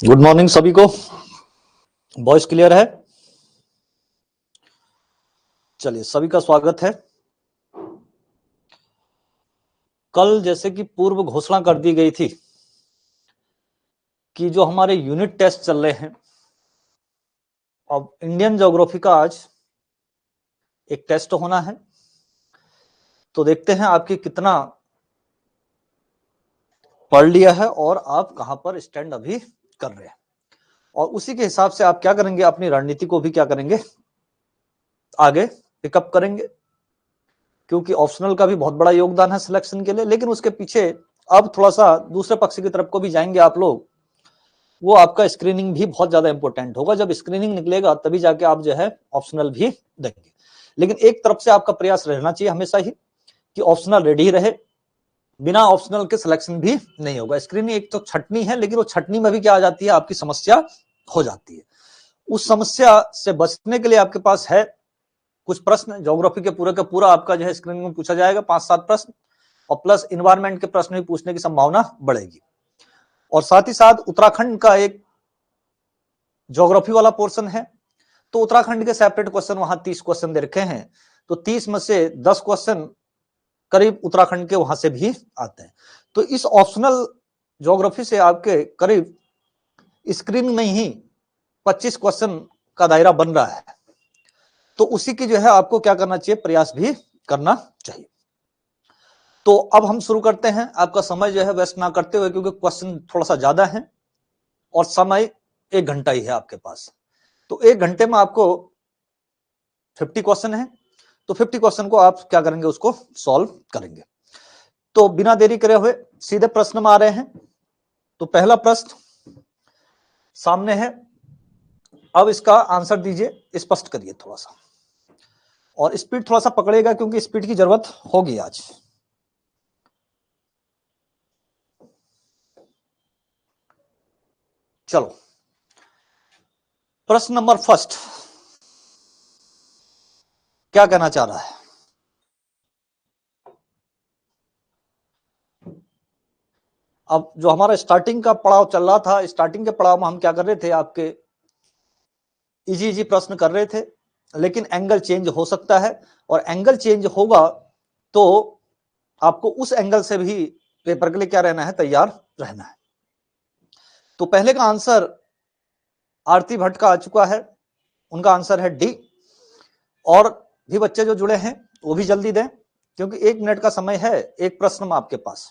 Good morning सभी को। Voice clear है? चलिए, सभी का स्वागत है। कल जैसे कि पूर्व घोषणा कर दी गई थी कि जो हमारे यूनिट टेस्ट चल रहे हैं, अब इंडियन ज्योग्राफी का आज एक टेस्ट होना है, तो देखते हैं आपकी कितना पढ़ लिया है और आप कहां पर स्टैंड अभी कर रहे हैं, और उसी के हिसाब से आप क्या करेंगे, अपनी रणनीति को भी क्या करेंगे, आगे पिकअप करेंगे। क्योंकि ऑप्शनल का भी बहुत बड़ा योगदान है सिलेक्शन के लिए, लेकिन उसके पीछे अब थोड़ा सा दूसरे पक्ष की तरफ को भी जाएंगे आप लोग। वो आपका स्क्रीनिंग भी बहुत ज्यादा इंपॉर्टेंट होगा। जब स्क्रीनिंग निकलेगा तभी जाके आप जो है ऑप्शनल भी देंगे। लेकिन एक तरफ से आपका प्रयास रहना चाहिए हमेशा ही कि ऑप्शनल रेडी रहे, बिना ऑप्शनल के सिलेक्शन भी नहीं होगा। स्क्रीनिंग एक तो छटनी है, लेकिन वो छटनी में भी क्या आ जाती है, आपकी समस्या हो जाती है। उस समस्या से बचने के लिए आपके पास है कुछ प्रश्न, ज्योग्राफी के पूरे का पूरा आपका जो है स्क्रीनिंग में पूछा जाएगा, 5-7 प्रश्न, और प्लस इन्वायरमेंट के प्रश्न भी पूछने की संभावना बढ़ेगी। और साथ ही साथ उत्तराखंड का एक ज्योग्राफी वाला पोर्शन है, तो उत्तराखंड के सेपरेट क्वेश्चन वहां 30 क्वेश्चन दे रखे हैं, तो 30 में से 10 क्वेश्चन करीब उत्तराखंड के वहां से भी आते हैं। तो इस ऑप्शनल ज्योग्राफी से आपके करीब स्क्रीन में ही 25 क्वेश्चन का दायरा बन रहा है, तो उसी की जो है आपको क्या करना चाहिए, प्रयास भी करना चाहिए। तो अब हम शुरू करते हैं, आपका समय जो है वेस्ट ना करते हुए, क्योंकि क्वेश्चन थोड़ा सा ज्यादा है और समय 1 घंटा ही है आपके पास। तो 1 घंटे में आपको 50 क्वेश्चन है, तो 50 क्वेश्चन को आप क्या करेंगे, उसको सॉल्व करेंगे। तो बिना देरी करे हुए सीधे प्रश्न में आ रहे हैं। तो पहला प्रश्न सामने है, अब इसका आंसर दीजिए, स्पष्ट करिए थोड़ा सा, और स्पीड थोड़ा सा पकड़ेगा क्योंकि स्पीड की जरूरत होगी आज। चलो, प्रश्न नंबर फर्स्ट क्या कहना चाह रहा है? अब जो हमारा स्टार्टिंग का पड़ाव चल रहा था, स्टार्टिंग के पड़ाव में हम क्या कर रहे थे, आपके इजी इजी प्रश्न कर रहे थे, लेकिन एंगल चेंज हो सकता है, और एंगल चेंज होगा तो आपको उस एंगल से भी पेपर के लिए क्या रहना है, तैयार रहना है। तो पहले का आंसर आरती भट्ट का आ चुका है, उनका आंसर है डी। और भी बच्चे जो जुड़े हैं वो भी जल्दी दें, क्योंकि 1 मिनट का समय है एक प्रश्न में आपके पास।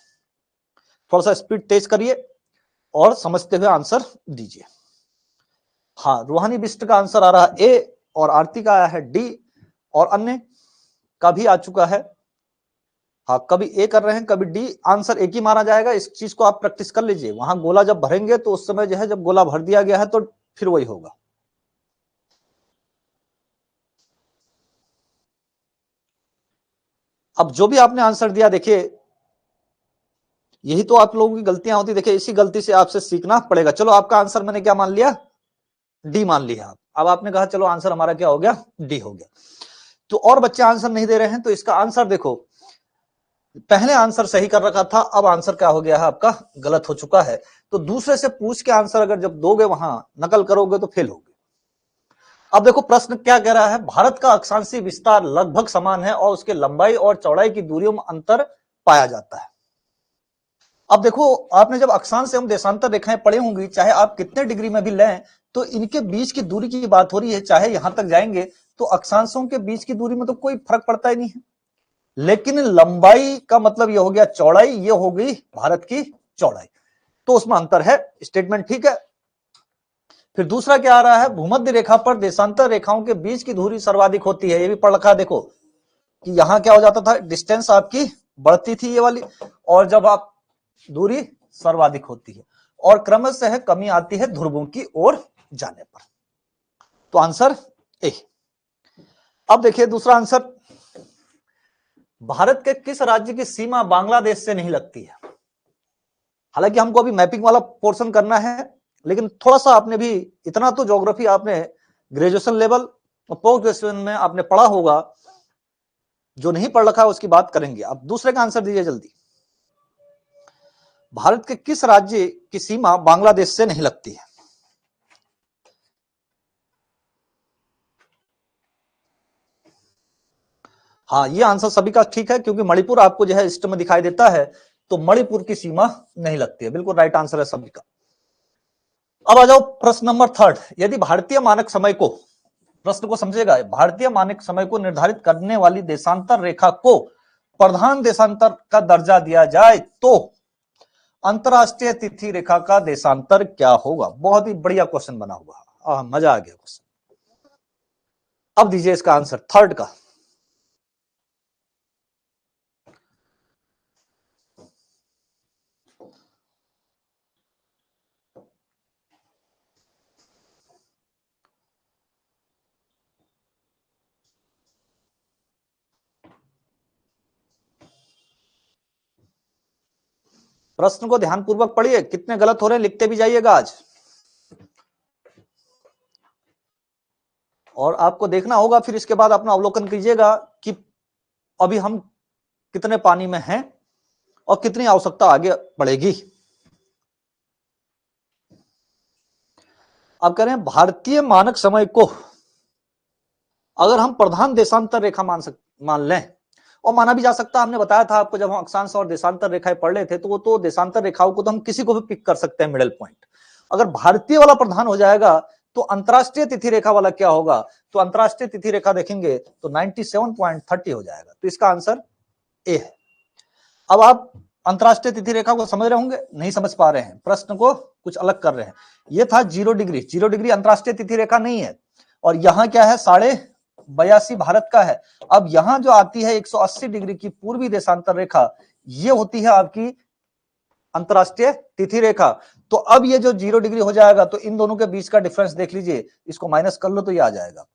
थोड़ा सा स्पीड तेज करिए और समझते हुए आंसर दीजिए। हाँ, रूहानी बिस्ट का आंसर आ रहा है ए, और आरती का आया है डी, और अन्य का भी आ चुका है। हाँ, कभी ए कर रहे हैं, कभी डी, आंसर एक ही माना जाएगा। इस चीज को आप प्रैक्टिस कर लीजिए। वहां गोला जब भरेंगे तो उस समय जो है, जब गोला भर दिया गया है तो फिर वही होगा। अब जो भी आपने आंसर दिया, देखिए यही तो आप लोगों की गलतियां होती, देखिए इसी गलती से आपसे सीखना पड़ेगा। चलो, आपका आंसर मैंने क्या मान लिया, डी मान लिया। आप अब आपने कहा चलो आंसर हमारा क्या हो गया, डी हो गया। तो और बच्चे आंसर नहीं दे रहे हैं, तो इसका आंसर देखो, पहले आंसर सही कर रखा था, अब आंसर क्या हो गया है, आपका गलत हो चुका है। तो दूसरे से पूछ के आंसर अगर जब दोगे, वहां नकल करोगे तो फेल होगे। अब देखो प्रश्न क्या कह रहा है, भारत का अक्षांशीय विस्तार लगभग समान है और उसके लंबाई और चौड़ाई की दूरियों में अंतर पाया जाता है। अब देखो, आपने जब अक्षांश एवं देशांतर रेखाएं पढ़ी होंगी, चाहे आप कितने डिग्री में भी लें, तो इनके बीच की दूरी की बात हो रही है। चाहे यहां तक जाएंगे तो अक्षांशों के बीच की दूरी में तो कोई फर्क पड़ता ही नहीं है, लेकिन लंबाई का मतलब यह हो गया चौड़ाई, ये हो गई भारत की चौड़ाई, तो उसमें अंतर है। स्टेटमेंट ठीक है। फिर दूसरा क्या आ रहा है, भूमध्य रेखा पर देशांतर रेखाओं के बीच की दूरी सर्वाधिक होती है। ये भी पढ़ रखा है, देखो कि यहां क्या हो जाता था, डिस्टेंस आपकी बढ़ती थी ये वाली, और जब आप दूरी सर्वाधिक होती है, और क्रमशः कमी आती है ध्रुवों की ओर जाने पर। तो आंसर ए। अब देखिए दूसरा आंसर, भारत के किस राज्य की सीमा बांग्लादेश से नहीं लगती है? हालांकि हमको अभी मैपिंग वाला पोर्शन करना है, लेकिन थोड़ा सा आपने भी, इतना तो ज्योग्राफी आपने ग्रेजुएशन लेवल और पोस्ट ग्रेजुएशन में आपने पढ़ा होगा, जो नहीं पढ़ रखा है उसकी बात करेंगे। अब दूसरे का आंसर दीजिए जल्दी। भारत के किस राज्य की सीमा बांग्लादेश से नहीं लगती है? हाँ, ये आंसर सभी का ठीक है, क्योंकि मणिपुर आपको जो है ईस्ट में दिखाई देता है, तो मणिपुर की सीमा नहीं लगती है। बिल्कुल राइट आंसर है सभी का। अब आ जाओ प्रश्न नंबर 3। यदि भारतीय मानक समय को, प्रश्न को समझेगा, भारतीय मानक समय को निर्धारित करने वाली देशांतर रेखा को प्रधान देशांतर का दर्जा दिया जाए तो अंतरराष्ट्रीय तिथि रेखा का देशांतर क्या होगा? बहुत ही बढ़िया क्वेश्चन बना हुआ, मजा आ गया क्वेश्चन। अब दीजिए इसका आंसर 3 का। प्रश्न को ध्यानपूर्वक पढ़िए, कितने गलत हो रहे हैं लिखते भी जाइएगा आज। और आपको देखना होगा, फिर इसके बाद अपना अवलोकन कीजिएगा कि अभी हम कितने पानी में हैं और कितनी आवश्यकता आगे बढ़ेगी। अब कह रहे हैं भारतीय मानक समय को अगर हम प्रधान देशांतर रेखा मान लें, और माना भी जा सकता है, हमने बताया था आपको जब हम अक्षांश और देशांतर रेखाएं पढ़ रहे थे, तो वो तो देशांतर रेखाओं को तो हम किसी को भी पिक कर सकते हैं मिडिल पॉइंट। अगर भारतीय वाला प्रधान हो जाएगा तो अंतरराष्ट्रीय तिथि रेखा वाला क्या होगा? तो अंतरराष्ट्रीय तिथि रेखा देखेंगे तो 97.30 हो जाएगा। तो इसका आंसर ए है। अब आप अंतरराष्ट्रीय तिथि रेखा को समझ रहे होंगे, नहीं समझ पा रहे हैं, प्रश्न को कुछ अलग कर रहे हैं। ये था 0 डिग्री, 0 डिग्री अंतरराष्ट्रीय तिथि रेखा नहीं है, और यहां क्या है 82.5 भारत का है। अब यहां जो आती है 180 डिग्री की पूर्वी देशांतर रेखा, ये होती है आपकी अंतरराष्ट्रीय तिथि रेखा। तो अब ये जो 0 डिग्री हो जाएगा, तो इन दोनों के बीच का डिफरेंस देख लीजिए, इसको माइनस कर लो तो ये आ जाएगा।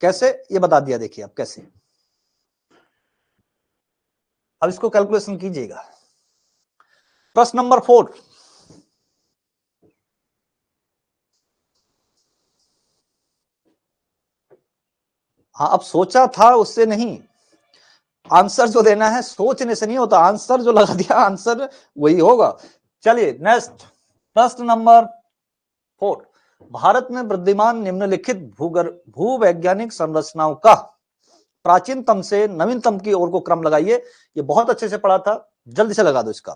कैसे, ये बता दिया, देखिए अब कैसे। अब इसको कैलकुलेशन कीजिएगा। प्रश्न नंबर 4, हाँ अब सोचा था उससे नहीं, आंसर जो देना है सोचने से नहीं होता, आंसर जो लगा दिया आंसर वही होगा। चलिए नेक्स्ट, प्रश्न नंबर 4। भारत में विद्यमान निम्नलिखित भूवैज्ञानिक संरचनाओं का प्राचीनतम से नवीनतम की ओर को क्रम लगाइए। ये बहुत अच्छे से पढ़ा था, जल्दी से लगा दो इसका।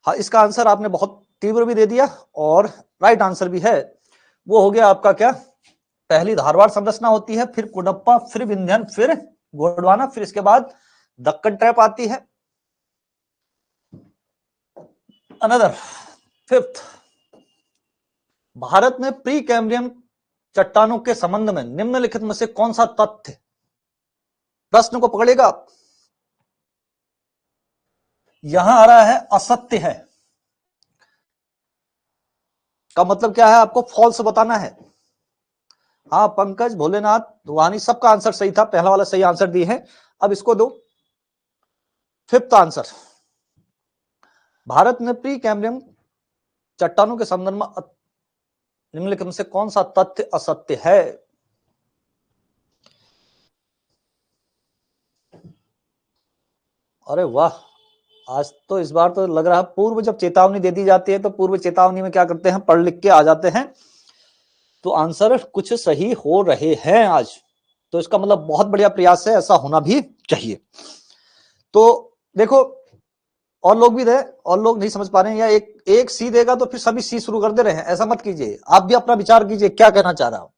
हाँ, इसका आंसर आपने बहुत तीव्र भी दे दिया और राइट आंसर भी है। वो हो गया आपका क्या, पहली धारवाड़ संरचना होती है, फिर कुडप्पा, फिर विंध्यन, फिर गोंडवाना, फिर इसके बाद दक्कन ट्रैप आती है। अनदर 5th, भारत में प्री कैम्ब्रियन चट्टानों के संबंध में निम्नलिखित में से कौन सा तथ्य, प्रश्न को पकड़ेगा आप, यहां आ रहा है असत्य है, का मतलब क्या है, आपको फॉल्स बताना है। हाँ पंकज, भोलेनाथ, रुहानी, सबका आंसर सही था, पहला वाला सही आंसर दिए हैं। अब इसको दो 5th आंसर, भारत में प्री कैम्ब्रियन चट्टानों के संदर्भ में निम्नलिखित में से कौन सा तथ्य असत्य है? अरे वाह, आज तो इस बार तो लग रहा है पूर्व जब चेतावनी दे दी जाती है तो पूर्व चेतावनी में क्या करते हैं, पढ़ लिख के आ जाते हैं, तो आंसर कुछ सही हो रहे हैं आज। तो इसका मतलब बहुत बढ़िया प्रयास है, ऐसा होना भी चाहिए। तो देखो और लोग भी दे, और लोग नहीं समझ पा रहे हैं, या एक सी देगा तो फिर सभी सी शुरू कर दे रहे हैं, ऐसा मत कीजिए, आप भी अपना विचार कीजिए क्या कहना चाह रहा हूं।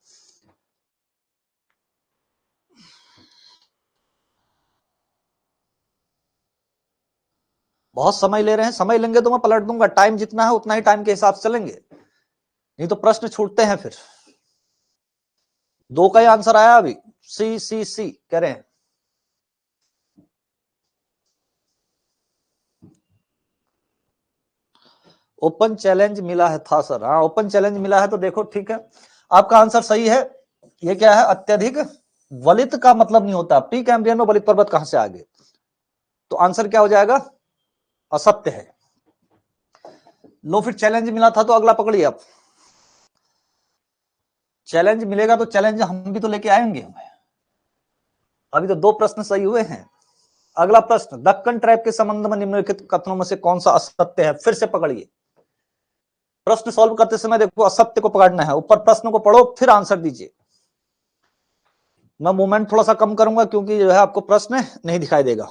बहुत समय ले रहे हैं, समय लेंगे तो मैं पलट दूंगा, टाइम जितना है उतना ही टाइम के हिसाब से चलेंगे, नहीं तो प्रश्न छूटते हैं फिर। 2 का ही आंसर आया अभी, सी कह रहे हैं। ओपन चैलेंज मिला है था सर, हाँ ओपन चैलेंज मिला है, तो देखो ठीक है, आपका आंसर सही है। ये क्या है, अत्यधिक वलित का मतलब नहीं होता, प्री कैम्ब्रियन में वलित पर्वत कहां से आ गए, तो आंसर क्या हो जाएगा, असत्य है। लो फिर चैलेंज मिला था तो अगला पकड़िए आप, चैलेंज मिलेगा तो चैलेंज हम भी तो लेके आएंगे। अभी तो 2 प्रश्न सही हुए हैं। अगला प्रश्न, दक्कन ट्रैप के संबंध में निम्नलिखित कथनों में से कौन सा असत्य है? फिर से पकड़िए, प्रश्न सॉल्व करते समय देखो असत्य को पकड़ना है, ऊपर प्रश्न को पढ़ो फिर आंसर दीजिए। मैं मूवमेंट थोड़ा सा कम करूंगा क्योंकि जो है आपको प्रश्न नहीं दिखाई देगा।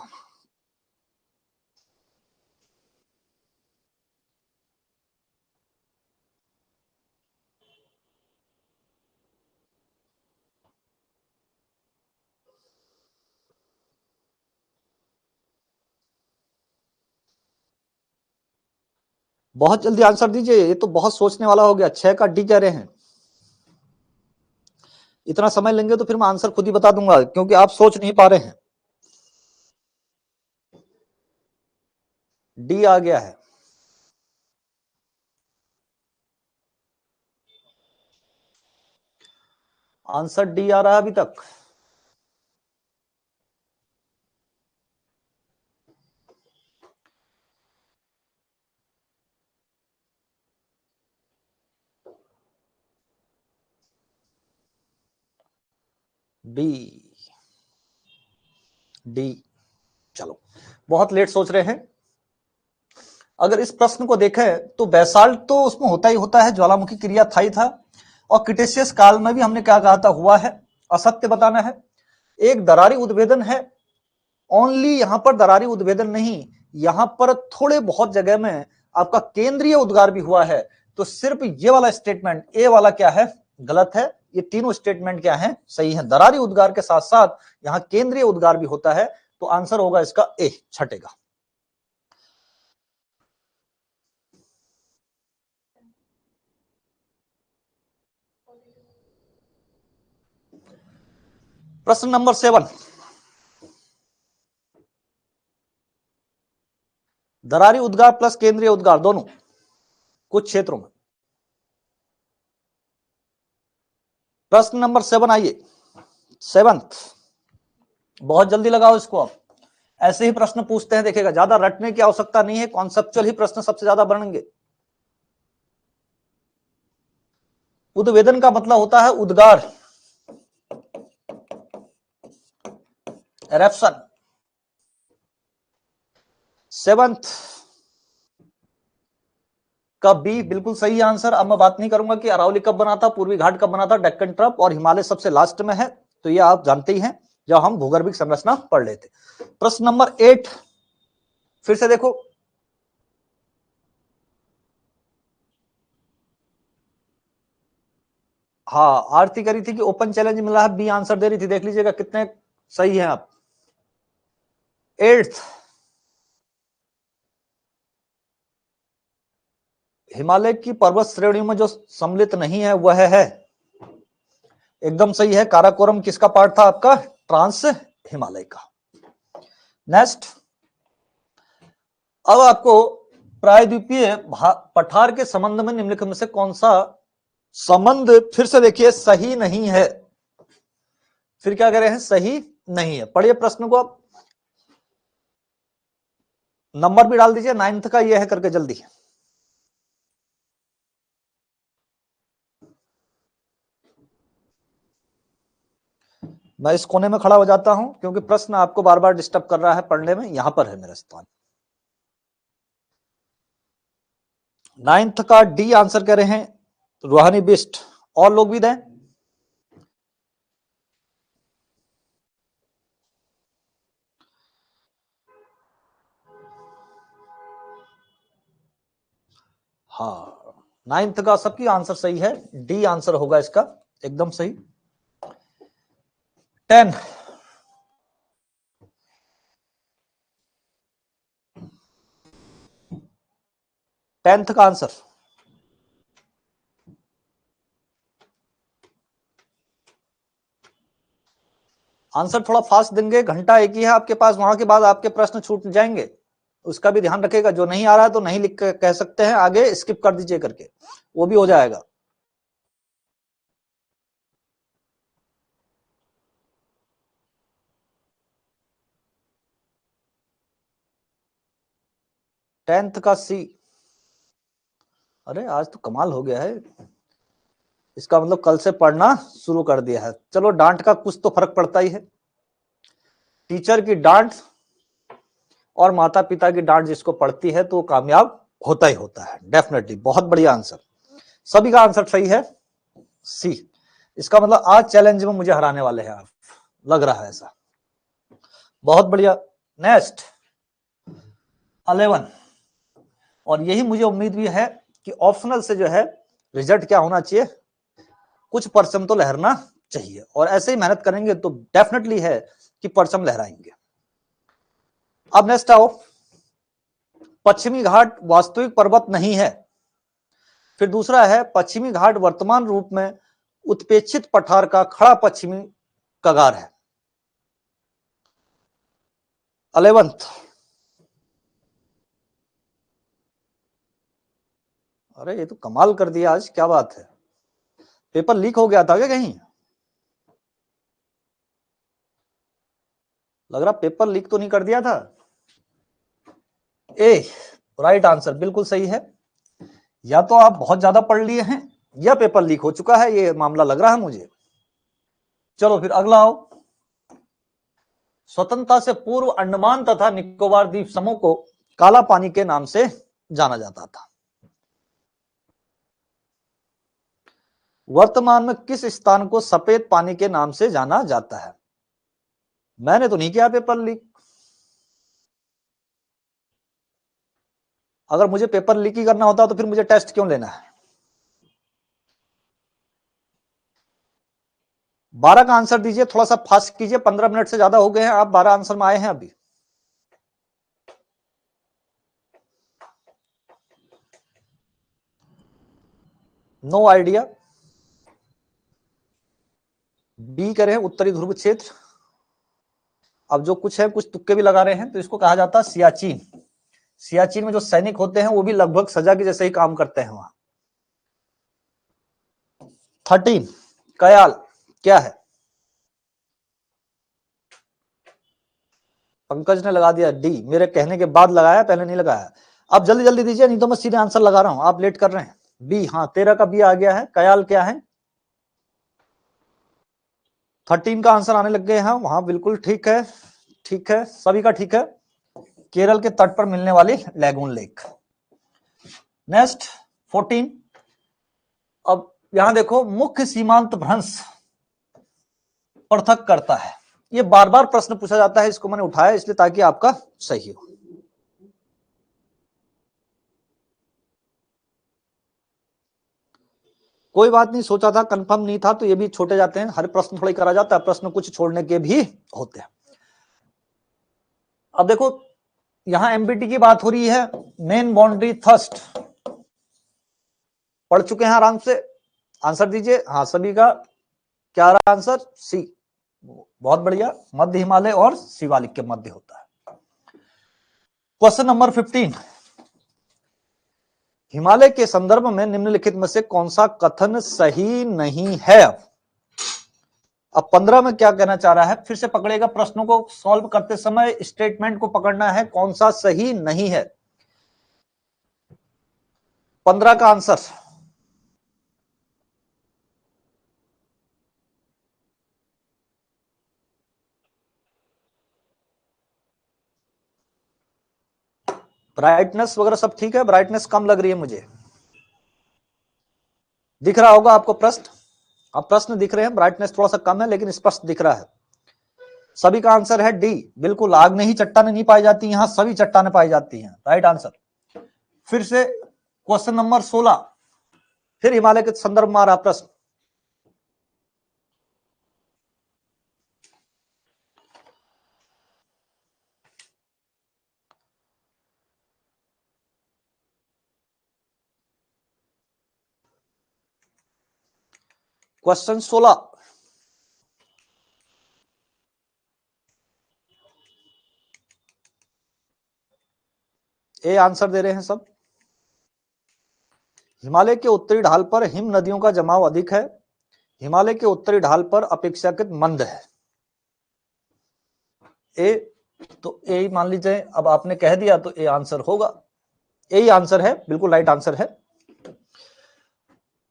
बहुत जल्दी आंसर दीजिए, ये तो बहुत सोचने वाला हो गया। 6 का डी कह रहे हैं। इतना समय लेंगे तो फिर मैं आंसर खुद ही बता दूंगा क्योंकि आप सोच नहीं पा रहे हैं। डी आ गया है। आंसर डी आ रहा है अभी तक। D D. चलो, बहुत लेट सोच रहे हैं। अगर इस प्रश्न को देखें तो बैसाल्ट तो उसमें होता ही होता है, ज्वालामुखी क्रिया था ही था। और क्रिटेशियस काल में भी हमने क्या कहा था, हुआ है। असत्य बताना है। एक दरारी उद्भेदन है। ओनली यहां पर दरारी उद्भेदन नहीं, यहां पर थोड़े बहुत जगह में आपका केंद्रीय उद्गार भी हुआ है। तो सिर्फ ये वाला स्टेटमेंट ए वाला क्या है, गलत है। ये तीनों स्टेटमेंट क्या है, सही है। दरारी उद्गार के साथ साथ यहां केंद्रीय उद्गार भी होता है। तो आंसर होगा इसका ए, छठे का। प्रश्न नंबर 7, दरारी उद्गार प्लस केंद्रीय उद्गार दोनों कुछ क्षेत्रों में। प्रश्न नंबर 7 आइए, 7th। बहुत जल्दी लगाओ इसको आप। ऐसे ही प्रश्न पूछते हैं, देखिएगा, ज्यादा रटने की आवश्यकता नहीं है, कॉन्सेप्चुअल ही प्रश्न सबसे ज्यादा बढ़ेंगे। उद्वेदन का मतलब होता है उद्गार, एरेप्शन। 7th का बी बिल्कुल सही आंसर। अब मैं बात नहीं करूंगा कि अरावली कब बना था, पूर्वी घाट कब बना था, डेक्कन ट्रप, और हिमालय सबसे लास्ट में है। तो ये आप जानते ही हैं जब हम भूगर्भिक संरचना पढ़ लेते। प्रश्न नंबर 8 फिर से देखो। हाँ, आरती करी थी कि ओपन चैलेंज मिल रहा है, बी आंसर दे रही थी। देख लीजिएगा कितने सही हैं आप। 8th, हिमालय की पर्वत श्रेणी में जो सम्मिलित नहीं है वह है, एकदम सही है, काराकोरम। किसका पार्ट था आपका, ट्रांस हिमालय का। नेक्स्ट, अब आपको प्रायद्वीपीय पठार के संबंध में निम्नलिखित में से कौन सा संबंध, फिर से देखिए, सही नहीं है। फिर क्या कह रहे हैं, सही नहीं है। पढ़िए प्रश्न को आप, नंबर भी डाल दीजिए, 9th का ये है करके जल्दी। मैं इस कोने में खड़ा हो जाता हूं क्योंकि प्रश्न आपको बार बार डिस्टर्ब कर रहा है पढ़ने में। यहां पर है मेरा स्थान। 9th का डी आंसर कह रहे हैं रोहानी बिस्ट। और लोग भी दें। हाँ, 9th का सबकी आंसर सही है, डी आंसर होगा इसका, एकदम सही। 10, टेंथ का आंसर। आंसर थोड़ा फास्ट देंगे, घंटा एक ही है आपके पास, वहां के बाद आपके प्रश्न छूट जाएंगे, उसका भी ध्यान रखेगा। जो नहीं आ रहा है तो नहीं लिख के कह सकते हैं, आगे स्किप कर दीजिए करके, वो भी हो जाएगा। टेंथ का सी। अरे आज तो कमाल हो गया है, इसका मतलब कल से पढ़ना शुरू कर दिया है। चलो, डांट का कुछ तो फर्क पड़ता ही है। टीचर की डांट और माता पिता की डांट जिसको पड़ती है तो वो कामयाब होता ही होता है, डेफिनेटली। बहुत बढ़िया आंसर, सभी का आंसर सही है, सी। इसका मतलब आज चैलेंज में मुझे हराने वाले हैं आप। लग रहा है ऐसा। बहुत बढ़िया। नेक्स्ट 11, और यही मुझे उम्मीद भी है कि ऑप्शनल से जो है रिजल्ट क्या होना चाहिए, कुछ परचम तो लहरना चाहिए, और ऐसे ही मेहनत करेंगे तो डेफिनेटली है कि परचम लहराएंगे। अब नेक्स्ट आओ, पश्चिमी घाट वास्तविक पर्वत नहीं है। फिर दूसरा है, पश्चिमी घाट वर्तमान रूप में उत्पेक्षित पठार का खड़ा पश्चिमी कगार है। 11th, अरे ये तो कमाल कर दिया आज, क्या बात है, पेपर लीक हो गया था क्या कहीं? लग रहा पेपर लीक तो नहीं कर दिया था। ए राइट आंसर बिल्कुल सही है। या तो आप बहुत ज्यादा पढ़ लिए हैं या पेपर लीक हो चुका है, ये मामला लग रहा है मुझे। चलो फिर अगला आओ, स्वतंत्रता से पूर्व अंडमान तथा निकोबार द्वीप समूह को काला पानी के नाम से जाना जाता था। वर्तमान में किस स्थान को सफेद पानी के नाम से जाना जाता है? मैंने तो नहीं किया पेपर लीक। अगर मुझे पेपर लीक ही करना होता तो फिर मुझे टेस्ट क्यों लेना है? 12 का आंसर दीजिए, थोड़ा सा फास्ट कीजिए, 15 मिनट से ज्यादा हो गए हैं, आप 12 आंसर में आए हैं अभी। No idea. बी करें उत्तरी ध्रुव क्षेत्र। अब जो कुछ है, कुछ तुक्के भी लगा रहे हैं, तो इसको कहा जाता है सियाचिन। सियाचिन में जो सैनिक होते हैं वो भी लगभग सजा के जैसे ही काम करते हैं वहां। 13 कयाल क्या है? पंकज ने लगा दिया डी, मेरे कहने के बाद लगाया, पहले नहीं लगाया। अब जल्दी जल्दी दीजिए, नहीं तो मैं सीधे आंसर लगा रहा हूं, आप लेट कर रहे हैं। बी, हाँ 13 का बी आ गया है। कयाल क्या है? 13 का आंसर आने लग गए हैं वहां, बिल्कुल ठीक है, ठीक है, सभी का ठीक है। केरल के तट पर मिलने वाली लैगून लेक। नेक्स्ट 14, अब यहां देखो, मुख्य सीमांत भ्रंश पृथक करता है। ये बार बार प्रश्न पूछा जाता है, इसको मैंने उठाया इसलिए ताकि आपका सही हो। कोई बात नहीं, सोचा था, कंफर्म नहीं था, तो ये भी छोटे जाते हैं, हर प्रश्न थोड़ा करा जाता है, प्रश्न कुछ छोड़ने के भी होते हैं। अब देखो यहां एमबीटी की बात हो रही है, मेन बाउंड्री थर्स्ट पढ़ चुके हैं आराम से, आंसर दीजिए। हाँ सभी का क्या रहा आंसर? सी, बहुत बढ़िया, मध्य हिमालय और शिवालिक के मध्य होता है। क्वेश्चन नंबर 15, हिमालय के संदर्भ में निम्नलिखित में से कौन सा कथन सही नहीं है? अब 15 में क्या कहना चाह रहा है, फिर से पकड़ेगा, प्रश्नों को सॉल्व करते समय स्टेटमेंट को पकड़ना है, कौन सा सही नहीं है। 15 का आंसर ब्राइटनेस वगैरह सब ठीक है, ब्राइटनेस कम लग रही है मुझे, दिख रहा होगा आपको प्रश्न, अब प्रश्न दिख रहे हैं, ब्राइटनेस थोड़ा सा कम है लेकिन स्पष्ट दिख रहा है। सभी का आंसर है डी, बिल्कुल, आग नहीं चट्टाने नहीं पाई जाती, यहां सभी चट्टाने पाई जाती हैं, राइट आंसर। फिर से क्वेश्चन नंबर 16, फिर हिमालय के संदर्भ में आ रहा प्रश्न। क्वेश्चन 16, ए आंसर दे रहे हैं सब। हिमालय के उत्तरी ढाल पर हिम नदियों का जमाव अधिक है, हिमालय के उत्तरी ढाल पर अपेक्षाकृत मंद है। ए, तो ए मान लीजिए, अब आपने कह दिया तो ए आंसर होगा, ए ही आंसर है, बिल्कुल राइट आंसर है।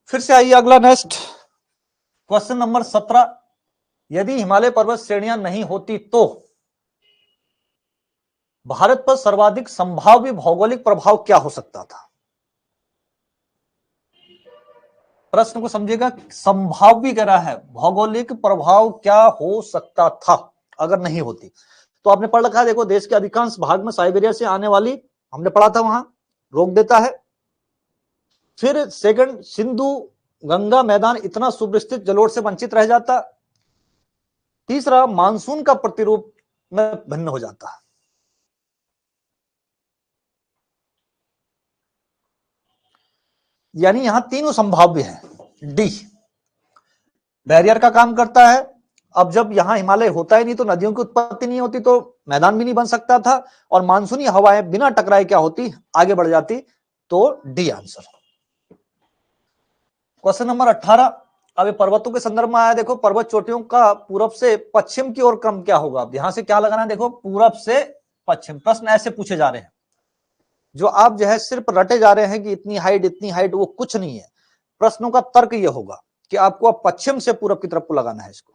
फिर से आइए अगला, नेक्स्ट क्वेश्चन नंबर 17, यदि हिमालय पर्वत श्रेणियां नहीं होती तो भारत पर सर्वाधिक संभाव्य भौगोलिक प्रभाव क्या हो सकता था? प्रश्न को समझिएगा, संभाव्य कह रहा है भौगोलिक प्रभाव क्या हो सकता था अगर नहीं होती। तो आपने पढ़ रखा है, देखो देश के अधिकांश भाग में साइबेरिया से आने वाली, हमने पढ़ा था वहां, रोक देता है। फिर सेकंड, सिंधु गंगा मैदान इतना सुविस्तृत जलोढ़ से वंचित रह जाता। तीसरा, मानसून का प्रतिरूप में भिन्न हो जाता। यानी यहां तीनों संभाव्य है। डी बैरियर का काम करता है। अब जब यहां हिमालय होता ही नहीं तो नदियों की उत्पत्ति नहीं होती, तो मैदान भी नहीं बन सकता था, और मानसूनी हवाएं बिना टकराए क्या होती, आगे बढ़ जाती। तो डी आंसर। क्वेश्चन नंबर 18, अब पर्वतों के संदर्भ में आया। देखो पर्वत चोटियों का पूरब से पश्चिम की ओर क्रम क्या होगा। अब यहां से क्या लगाना है, देखो पूरब से पश्चिम। प्रश्न ऐसे पूछे जा रहे हैं, जो आप जो है सिर्फ रटे जा रहे हैं कि इतनी हाइट, वो कुछ नहीं है। प्रश्नों का तर्क यह होगा कि आपको अब पश्चिम से पूरब की तरफ को लगाना है इसको।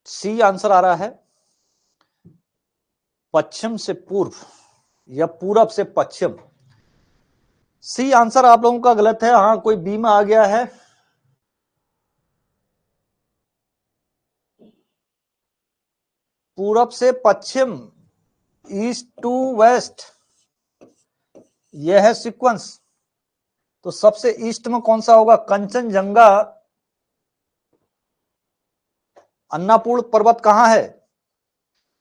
सी आंसर आ रहा है, पश्चिम से पूर्व या पूरब से पश्चिम। सी आंसर आप लोगों का गलत है। हाँ, कोई बी में आ गया है। पूरब से पश्चिम, ईस्ट टू वेस्ट, यह है सीक्वेंस। तो सबसे ईस्ट में कौन सा होगा, कंचनजंगा। अन्नापूर्ण पर्वत कहां है,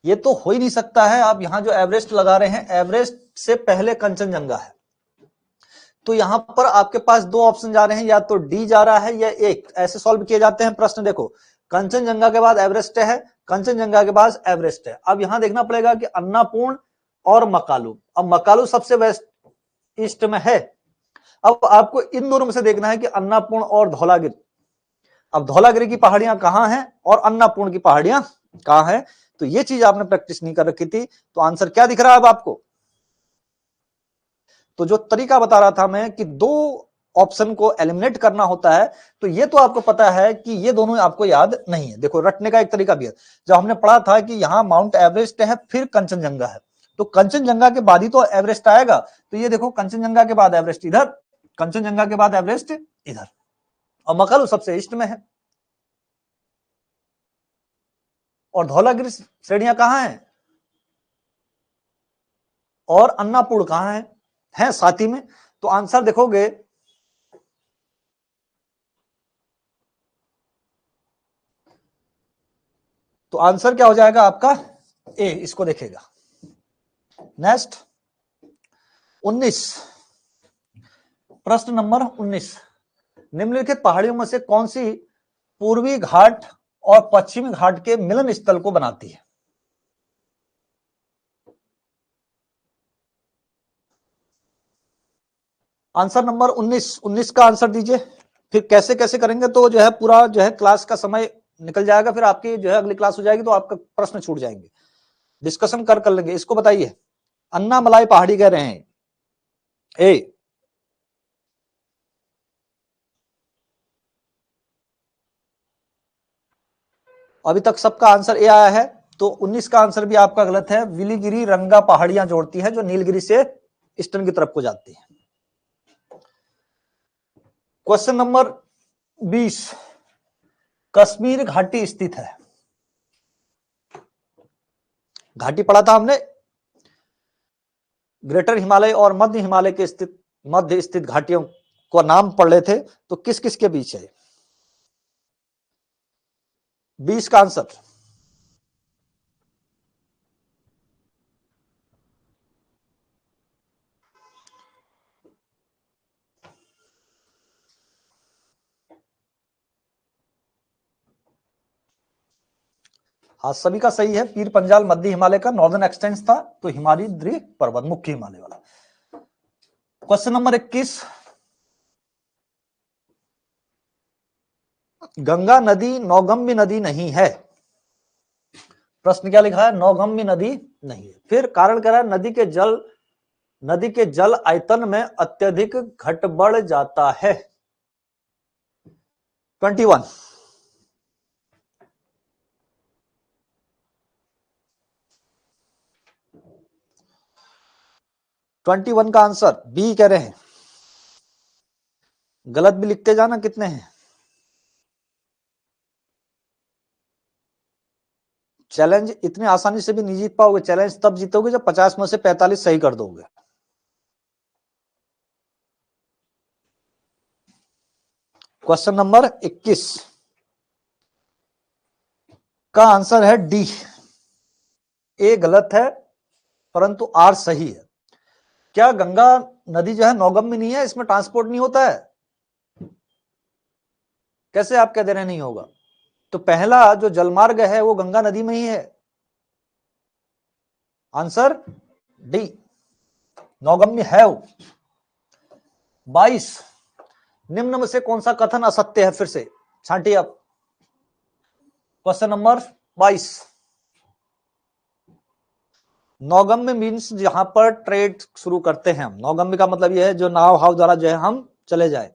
ये तो हो ही नहीं सकता है। आप यहां जो एवरेस्ट लगा रहे हैं, एवरेस्ट से पहले कंचनजंगा है। तो यहां पर आपके पास दो ऑप्शन जा रहे हैं, या तो डी जा रहा है या एक। ऐसे सॉल्व किए जाते हैं प्रश्न। देखो कंचनजंगा के बाद एवरेस्ट है, कंचनजंगा के बाद एवरेस्ट है। अब यहां देखना पड़ेगा कि अन्नापूर्ण और मकालू। अब मकालू सबसे वेस्ट ईस्ट में है। अब आपको इन दोनों में से देखना है कि अन्नापूर्ण और धौलागिरी। अब धौलागिरी की पहाड़ियां कहां हैं और अन्नापूर्ण की पहाड़ियां कहां हैं, तो ये चीज आपने प्रैक्टिस नहीं कर रखी थी। तो आंसर क्या दिख रहा है अब आपको। तो जो तरीका बता रहा था मैं कि दो ऑप्शन को एलिमिनेट करना होता है, तो ये तो आपको पता है कि ये दोनों आपको याद नहीं है। देखो रटने का एक तरीका भी है। जब हमने पढ़ा था कि यहां माउंट एवरेस्ट है, फिर कंचनजंगा है, तो कंचनजंगा के बाद ही तो एवरेस्ट आएगा। तो ये देखो कंचनजंगा के बाद एवरेस्ट इधर, कंचनजंगा के बाद एवरेस्ट इधर, और मकालू सबसे ईस्ट में है। और धौलागिरी श्रेणियां कहां हैं, और अन्नापूर्ण कहां है साथ ही में। तो आंसर देखोगे तो आंसर क्या हो जाएगा आपका, ए। इसको देखेगा। नेक्स्ट 19, प्रश्न नंबर 19, निम्नलिखित पहाड़ियों में से कौन सी पूर्वी घाट और पश्चिमी घाट के मिलन स्थल को बनाती है। आंसर नंबर 19 का आंसर दीजिए। फिर कैसे कैसे करेंगे तो जो है पूरा जो है क्लास का समय निकल जाएगा, फिर आपकी जो है अगली क्लास हो जाएगी तो आपका प्रश्न छूट जाएंगे। डिस्कशन कर लेंगे। इसको बताइए, अन्नामलाई पहाड़ी कह रहे हैं, ए। अभी तक सबका आंसर ए आया है, तो 19 का आंसर भी आपका गलत है। विलीगिरी रंगा पहाड़ियां जोड़ती है, जो नीलगिरी से ईस्टर्न की तरफ को जाती है। क्वेश्चन नंबर 20, कश्मीर घाटी स्थित है। घाटी पढ़ा था हमने, ग्रेटर हिमालय और मध्य हिमालय के मध्य स्थित घाटियों को नाम पढ़ रहे थे। तो किस किस के बीच है 20 का आंसर। हाँ सभी का सही है। पीर पंजाल मध्य हिमालय का नॉर्दर्न एक्सटेंस था, तो हिमालय पर्वत मुख्य हिमालय वाला। क्वेश्चन नंबर 21, गंगा नदी नौगम्य नदी नहीं है। प्रश्न क्या लिखा है? नौगम्य नदी नहीं है। फिर कारण कह रहा है नदी के जल आयतन में अत्यधिक घट बढ़ जाता है। 21 का आंसर बी कह रहे हैं। गलत भी लिखते जाना कितने हैं। चैलेंज इतने आसानी से भी नहीं जीत पाओगे। चैलेंज तब जीतोगे जब 50 में से 45 सही कर दोगे। क्वेश्चन नंबर 21 का आंसर है डी। ए गलत है परंतु आर सही है। क्या गंगा नदी जो है नौगम्य नहीं है? इसमें ट्रांसपोर्ट नहीं होता है? कैसे आप कह दे रहे नहीं होगा? तो पहला जो जलमार्ग है वो गंगा नदी में ही है। आंसर डी, नौगम्य है वो। 22 निम्न में से कौन सा कथन असत्य है? फिर से छांटिए आप। क्वेश्चन नंबर 22 नौगम्य मीन्स जहां पर ट्रेड शुरू करते हैं हम। नौगम्य का मतलब यह है जो नाव हाव द्वारा जो है हम चले जाए।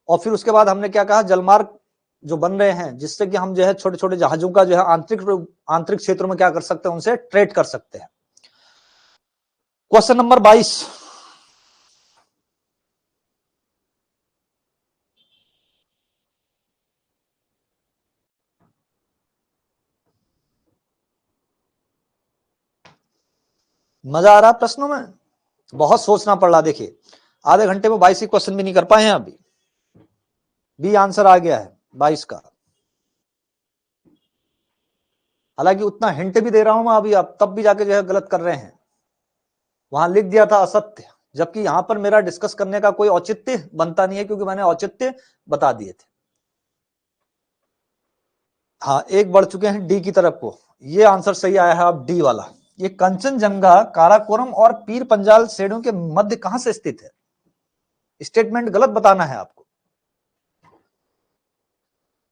और फिर उसके बाद हमने क्या कहा? जलमार्ग जो बन रहे हैं जिससे कि हम जो है छोटे छोटे जहाजों का जो है आंतरिक क्षेत्रों में क्या कर सकते हैं? उनसे ट्रेड कर सकते हैं। क्वेश्चन नंबर 22 मजा आ रहा है प्रश्नों में? बहुत सोचना पड़ रहा। देखिए आधे घंटे में 22 क्वेश्चन भी नहीं कर पाए हैं अभी। बी आंसर आ गया है 22 का। हालांकि उतना हिंट भी दे रहा हूं मैं अभी, आप तब भी जाके जो है गलत कर रहे हैं। वहां लिख दिया था असत्य, जबकि यहां पर मेरा डिस्कस करने का कोई औचित्य बनता नहीं है क्योंकि मैंने औचित्य बता दिए थे। हाँ एक बढ़ चुके हैं डी की तरफ को। ये आंसर सही आया है अब डी वाला। ये कंचनजंगा काराकोरम और पीर पंजाल श्रेणियों के मध्य कहां से स्थित है? स्टेटमेंट गलत बताना है आपको।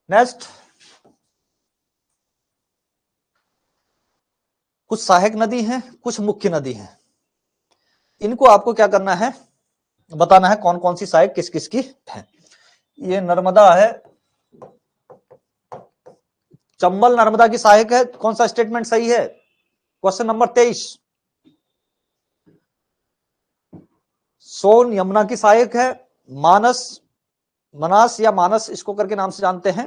नेक्स्ट, कुछ सहायक नदी हैं, कुछ मुख्य नदी हैं। इनको आपको क्या करना है? बताना है कौन कौन सी सहायक किस किस की है। ये नर्मदा है, चंबल नर्मदा की सहायक है। कौन सा स्टेटमेंट सही है? क्वेश्चन नंबर 23 सोन यमुना की सहायक है। मनास या मानस इसको करके नाम से जानते हैं,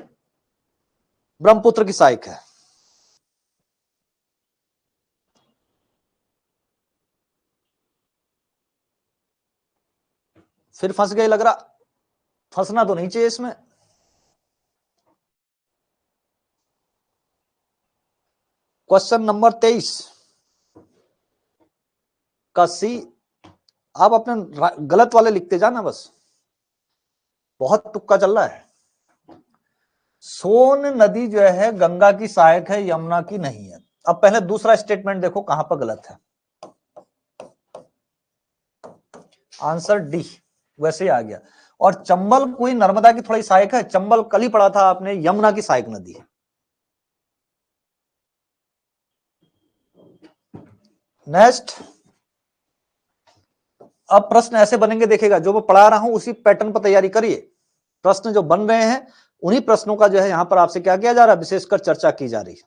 ब्रह्मपुत्र की सहायक है। फिर फंस गए लग रहा। फंसना तो नहीं चाहिए इसमें। क्वेश्चन नंबर 23 का सी। आप अपने गलत वाले लिखते जाना बस, बहुत तुक्का चल रहा है। सोन नदी जो है गंगा की सहायक है, यमुना की नहीं है। अब पहले दूसरा स्टेटमेंट देखो कहां पर गलत है। आंसर डी वैसे ही आ गया। और चंबल कोई नर्मदा की थोड़ी सहायक है? चंबल कल ही पढ़ा था आपने, यमुना की सहायक नदी है। नेक्स्ट, अब प्रश्न ऐसे बनेंगे, देखेगा जो मैं पढ़ा रहा हूं उसी पैटर्न पर तैयारी करिए। प्रश्न जो बन रहे हैं उन्हीं प्रश्नों का जो है यहां पर आपसे क्या किया जा रहा है? विशेषकर चर्चा की जा रही है।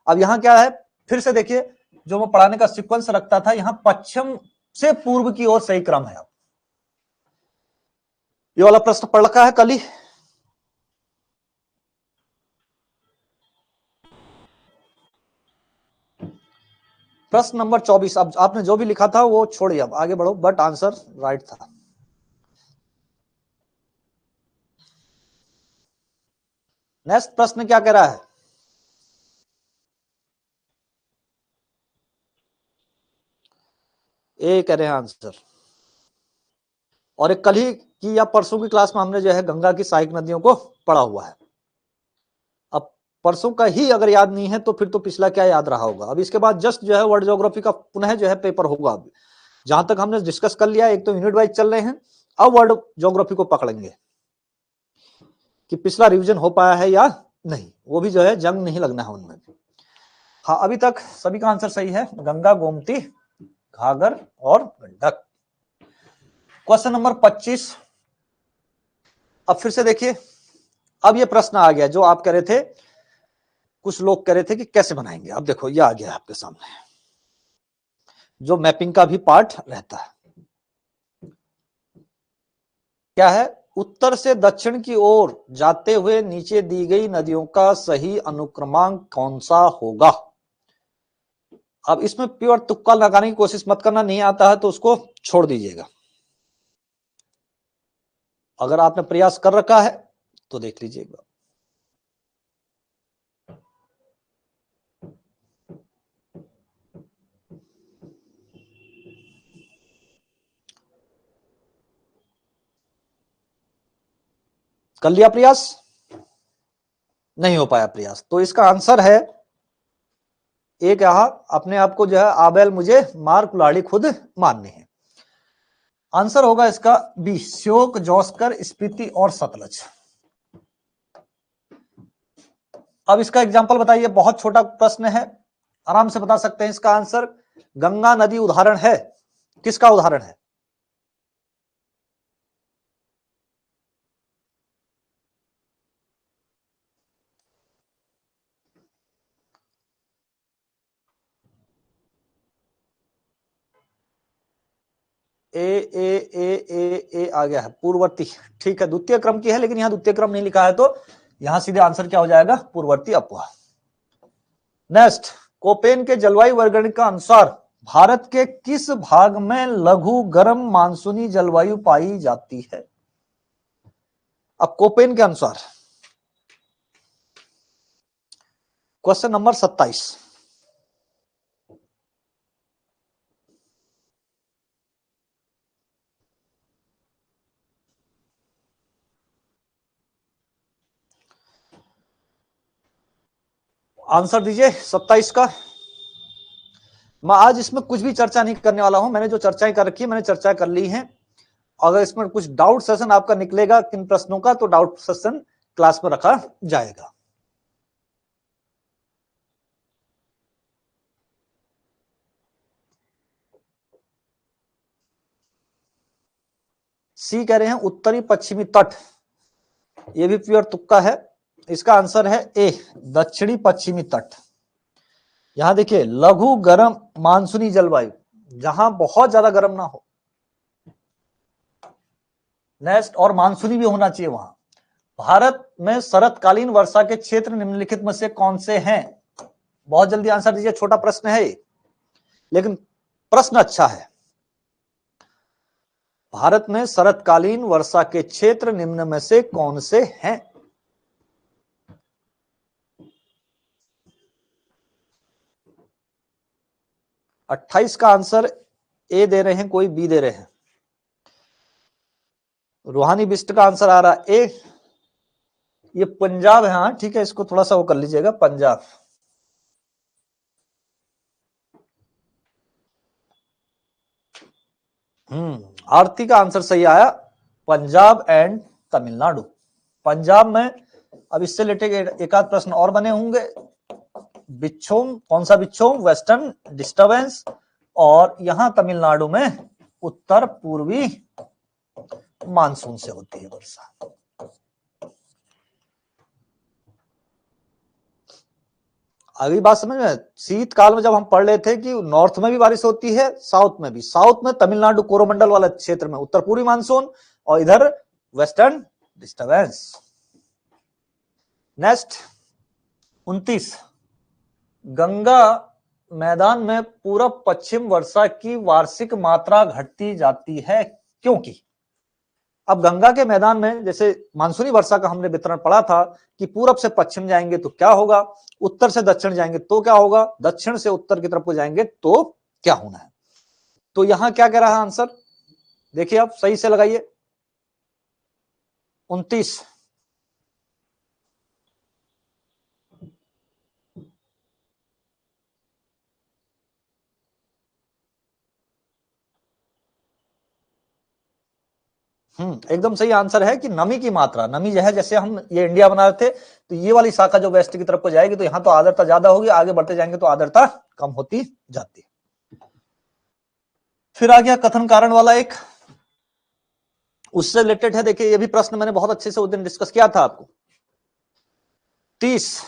अब यहां क्या है? फिर से देखिए, जो मैं पढ़ाने का सीक्वेंस रखता था, यहां पश्चिम से पूर्व की ओर सही क्रम है। ये वाला प्रश्न पढ़ रखा है कल ही। प्रश्न नंबर 24। अब आपने जो भी लिखा था वो छोड़िए, अब आगे बढ़ो, बट आंसर राइट था। नेक्स्ट प्रश्न क्या कह रहा है? ए कह रहे हैं आंसर। और एक कल ही की या परसों की क्लास में हमने जो है गंगा की सहायक नदियों को पढ़ा हुआ है। अब परसों का ही अगर याद नहीं है तो फिर तो पिछला क्या याद रहा होगा। अब इसके बाद जस्ट जो है वर्ल्ड ज्योग्राफी का पुनः जो है पेपर होगा। अब जहां तक हमने डिस्कस कर लिया, एक तो यूनिट वाइज चल रहे हैं, अब वर्ल्ड ज्योग्राफी को पकड़ेंगे। कि पिछला रिवीजन हो पाया है या नहीं, वो भी जो है जंग नहीं लगना है उनमें। हाँ, अभी तक सभी का आंसर सही है, गंगा, गोमती, घाघर और गंडक। Question number 25। अब फिर से देखिए, अब ये प्रश्न आ गया जो आप कह रहे थे, कुछ लोग कह रहे थे कि कैसे बनाएंगे। अब देखो ये आ गया आपके सामने, जो मैपिंग का भी पार्ट रहता है। क्या है, उत्तर से दक्षिण की ओर जाते हुए नीचे दी गई नदियों का सही अनुक्रमांक कौन सा होगा। अब इसमें प्योर तुक्का लगाने की कोशिश मत करना, नहीं आता है तो उसको छोड़ दीजिएगा। अगर आपने प्रयास कर रखा है तो देख लीजिएगा। कर लिया प्रयास, नहीं हो पाया प्रयास, तो इसका आंसर है एक, यहां अपने आप को जो है आबेल मुझे मार कुल्हाड़ी खुद मारनी है। आंसर होगा इसका बी, श्योक, जौस्कर, स्पीति और सतलज। अब इसका एग्जाम्पल बताइए, बहुत छोटा प्रश्न है, आराम से बता सकते हैं इसका आंसर। गंगा नदी उदाहरण है, किसका उदाहरण है? ए ए ए ए ए आ गया है, पूर्ववर्ती। ठीक है, द्वितीय क्रम की है, लेकिन यहां द्वितीय क्रम नहीं लिखा है, तो यहां सीधे आंसर क्या हो जाएगा, पूर्ववर्ती अपवाह। नेक्स्ट, कोपेन के जलवायु वर्गीकरण का अनुसार भारत के किस भाग में लघु गर्म मानसूनी जलवायु पाई जाती है। अब कोपेन के अनुसार क्वेश्चन नंबर 27। आंसर दीजिए 27 का। मैं आज इसमें कुछ भी चर्चा नहीं करने वाला हूं, मैंने जो चर्चाएं कर रखी है मैंने चर्चा कर ली है। अगर इसमें कुछ डाउट सेशन आपका निकलेगा किन प्रश्नों का, तो डाउट सेशन क्लास में रखा जाएगा। सी कह रहे हैं उत्तरी पश्चिमी तट, ये भी प्योर तुक्का है। इसका आंसर है ए, दक्षिणी पश्चिमी तट। यहां देखिए, लघु गर्म मानसूनी जलवायु, जहां बहुत ज्यादा गर्म ना हो, नेक्स्ट, और मानसूनी भी होना चाहिए वहां। भारत में शरतकालीन वर्षा के क्षेत्र निम्नलिखित में से कौन से हैं? बहुत जल्दी आंसर दीजिए, छोटा प्रश्न है लेकिन प्रश्न अच्छा है। भारत में शरतकालीन वर्षा के क्षेत्र निम्न में से कौन से हैं? अट्ठाईस का आंसर ए दे रहे हैं, कोई बी दे रहे हैं। रूहानी बिस्ट का आंसर आ रहा है ए, ये पंजाब है। हाँ ठीक है, इसको थोड़ा सा वो कर लीजिएगा, पंजाब। आरती का आंसर सही आया, पंजाब एंड तमिलनाडु। पंजाब में अब इससे रिलेटेड एक आध प्रश्न और बने होंगे। बिच्छोम, कौन सा बिच्छोम? Western disturbance. और यहां तमिलनाडु में उत्तर पूर्वी मानसून से होती है वर्षा। अगली बात समझ में, शीतकाल में जब हम पढ़ रहे थे कि नॉर्थ में भी बारिश होती है, साउथ में भी। साउथ में तमिलनाडु कोरोमंडल वाला क्षेत्र में उत्तर पूर्वी मानसून, और इधर वेस्टर्न डिस्टर्बेंस। नेक्स्ट 29, गंगा मैदान में पूरब पश्चिम वर्षा की वार्षिक मात्रा घटती जाती है क्योंकि। अब गंगा के मैदान में जैसे मानसूनी वर्षा का हमने वितरण पढ़ा था कि पूरब से पश्चिम जाएंगे तो क्या होगा, उत्तर से दक्षिण जाएंगे तो क्या होगा, दक्षिण से उत्तर की तरफ को जाएंगे तो क्या होना है। तो यहां क्या कह रहा है आंसर, देखिए आप सही से लगाइए। 29, एकदम सही आंसर है कि नमी की मात्रा, नमी जो है, जैसे हम ये इंडिया बना रहे थे तो ये वाली शाखा जो वेस्ट की तरफ को जाएगी तो यहाँ तो आर्द्रता ज्यादा होगी, आगे बढ़ते जाएंगे तो आर्द्रता कम होती जाती है। फिर आ गया कथन कारण वाला एक, उससे रिलेटेड है। देखिए ये भी प्रश्न मैंने बहुत अच्छे से उस दिन डिस्कस किया था आपको। 30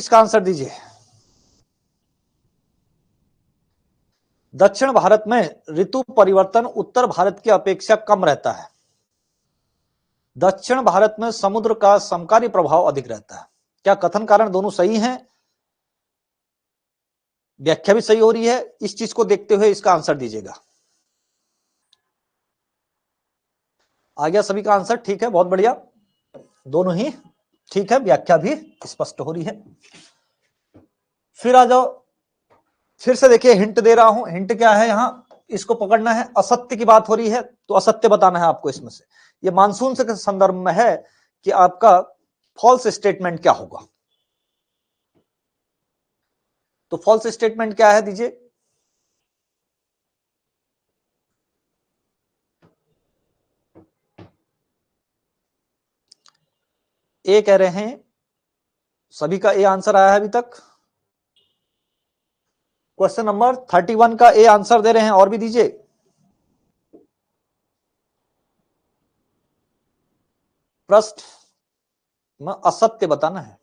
का आंसर दीजिए। दक्षिण भारत में ऋतु परिवर्तन उत्तर भारत की अपेक्षा कम रहता है। दक्षिण भारत में समुद्र का समकालीन प्रभाव अधिक रहता है। क्या कथन कारण दोनों सही हैं? व्याख्या भी सही हो रही है। इस चीज को देखते हुए इसका आंसर दीजिएगा। आ गया सभी का आंसर? ठीक है, बहुत बढ़िया, दोनों ही ठीक है, व्याख्या भी स्पष्ट हो रही है। फिर आ जाओ, फिर से देखिए हिंट दे रहा हूं। हिंट क्या है यहां, इसको पकड़ना है। असत्य की बात हो रही है तो असत्य बताना है आपको इसमें से। ये मानसून से संदर्भ में है कि आपका फॉल्स स्टेटमेंट क्या होगा। तो फॉल्स स्टेटमेंट क्या है दीजिए। ए कह रहे हैं, सभी का ए आंसर आया है अभी तक। क्वेश्चन नंबर 31 का ए आंसर दे रहे हैं, और भी दीजिए। प्रश्न में असत्य बताना है।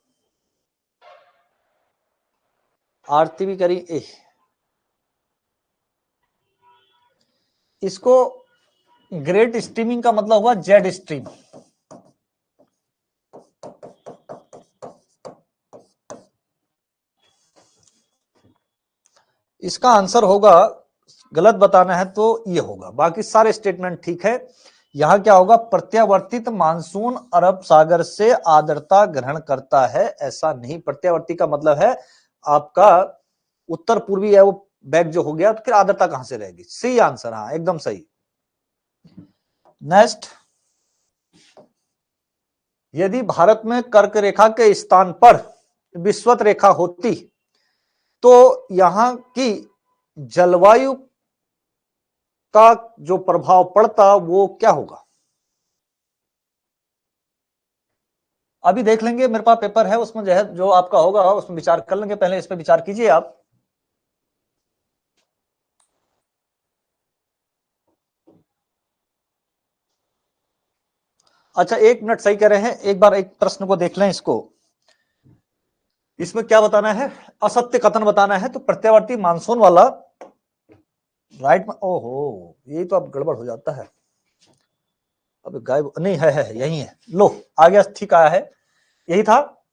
आरती भी करी ए। इसको ग्रेट स्ट्रीमिंग का मतलब हुआ जेड स्ट्रीम। इसका आंसर होगा, गलत बताना है तो ये होगा, बाकी सारे स्टेटमेंट ठीक है। यहां क्या होगा, प्रत्यावर्तित मानसून अरब सागर से आर्द्रता ग्रहण करता है, ऐसा नहीं। प्रत्यावर्ती का मतलब है आपका उत्तर पूर्वी है वो बैग जो हो गया, तो फिर आर्द्रता कहां से रहेगी। सी आंसर, हाँ एकदम सही। नेक्स्ट, यदि भारत में कर्क रेखा के स्थान पर विषुवत रेखा होती तो यहां की जलवायु का जो प्रभाव पड़ता वो क्या होगा। अभी देख लेंगे, मेरे पास पेपर है, उसमें जो है जो आपका होगा उसमें विचार कर लेंगे। पहले इस पर विचार कीजिए आप। अच्छा, 1 मिनट, सही कह रहे हैं। एक बार एक प्रश्न को देख लें इसको। इसमें क्या बताना है, असत्य कथन बताना है। तो प्रत्यावर्ती मानसून वाला राइट में, ओहो ये तो अब गड़बड़ हो जाता है। अब गायब नहीं है यही है। लो आ गया, ठीक आया है, यही था।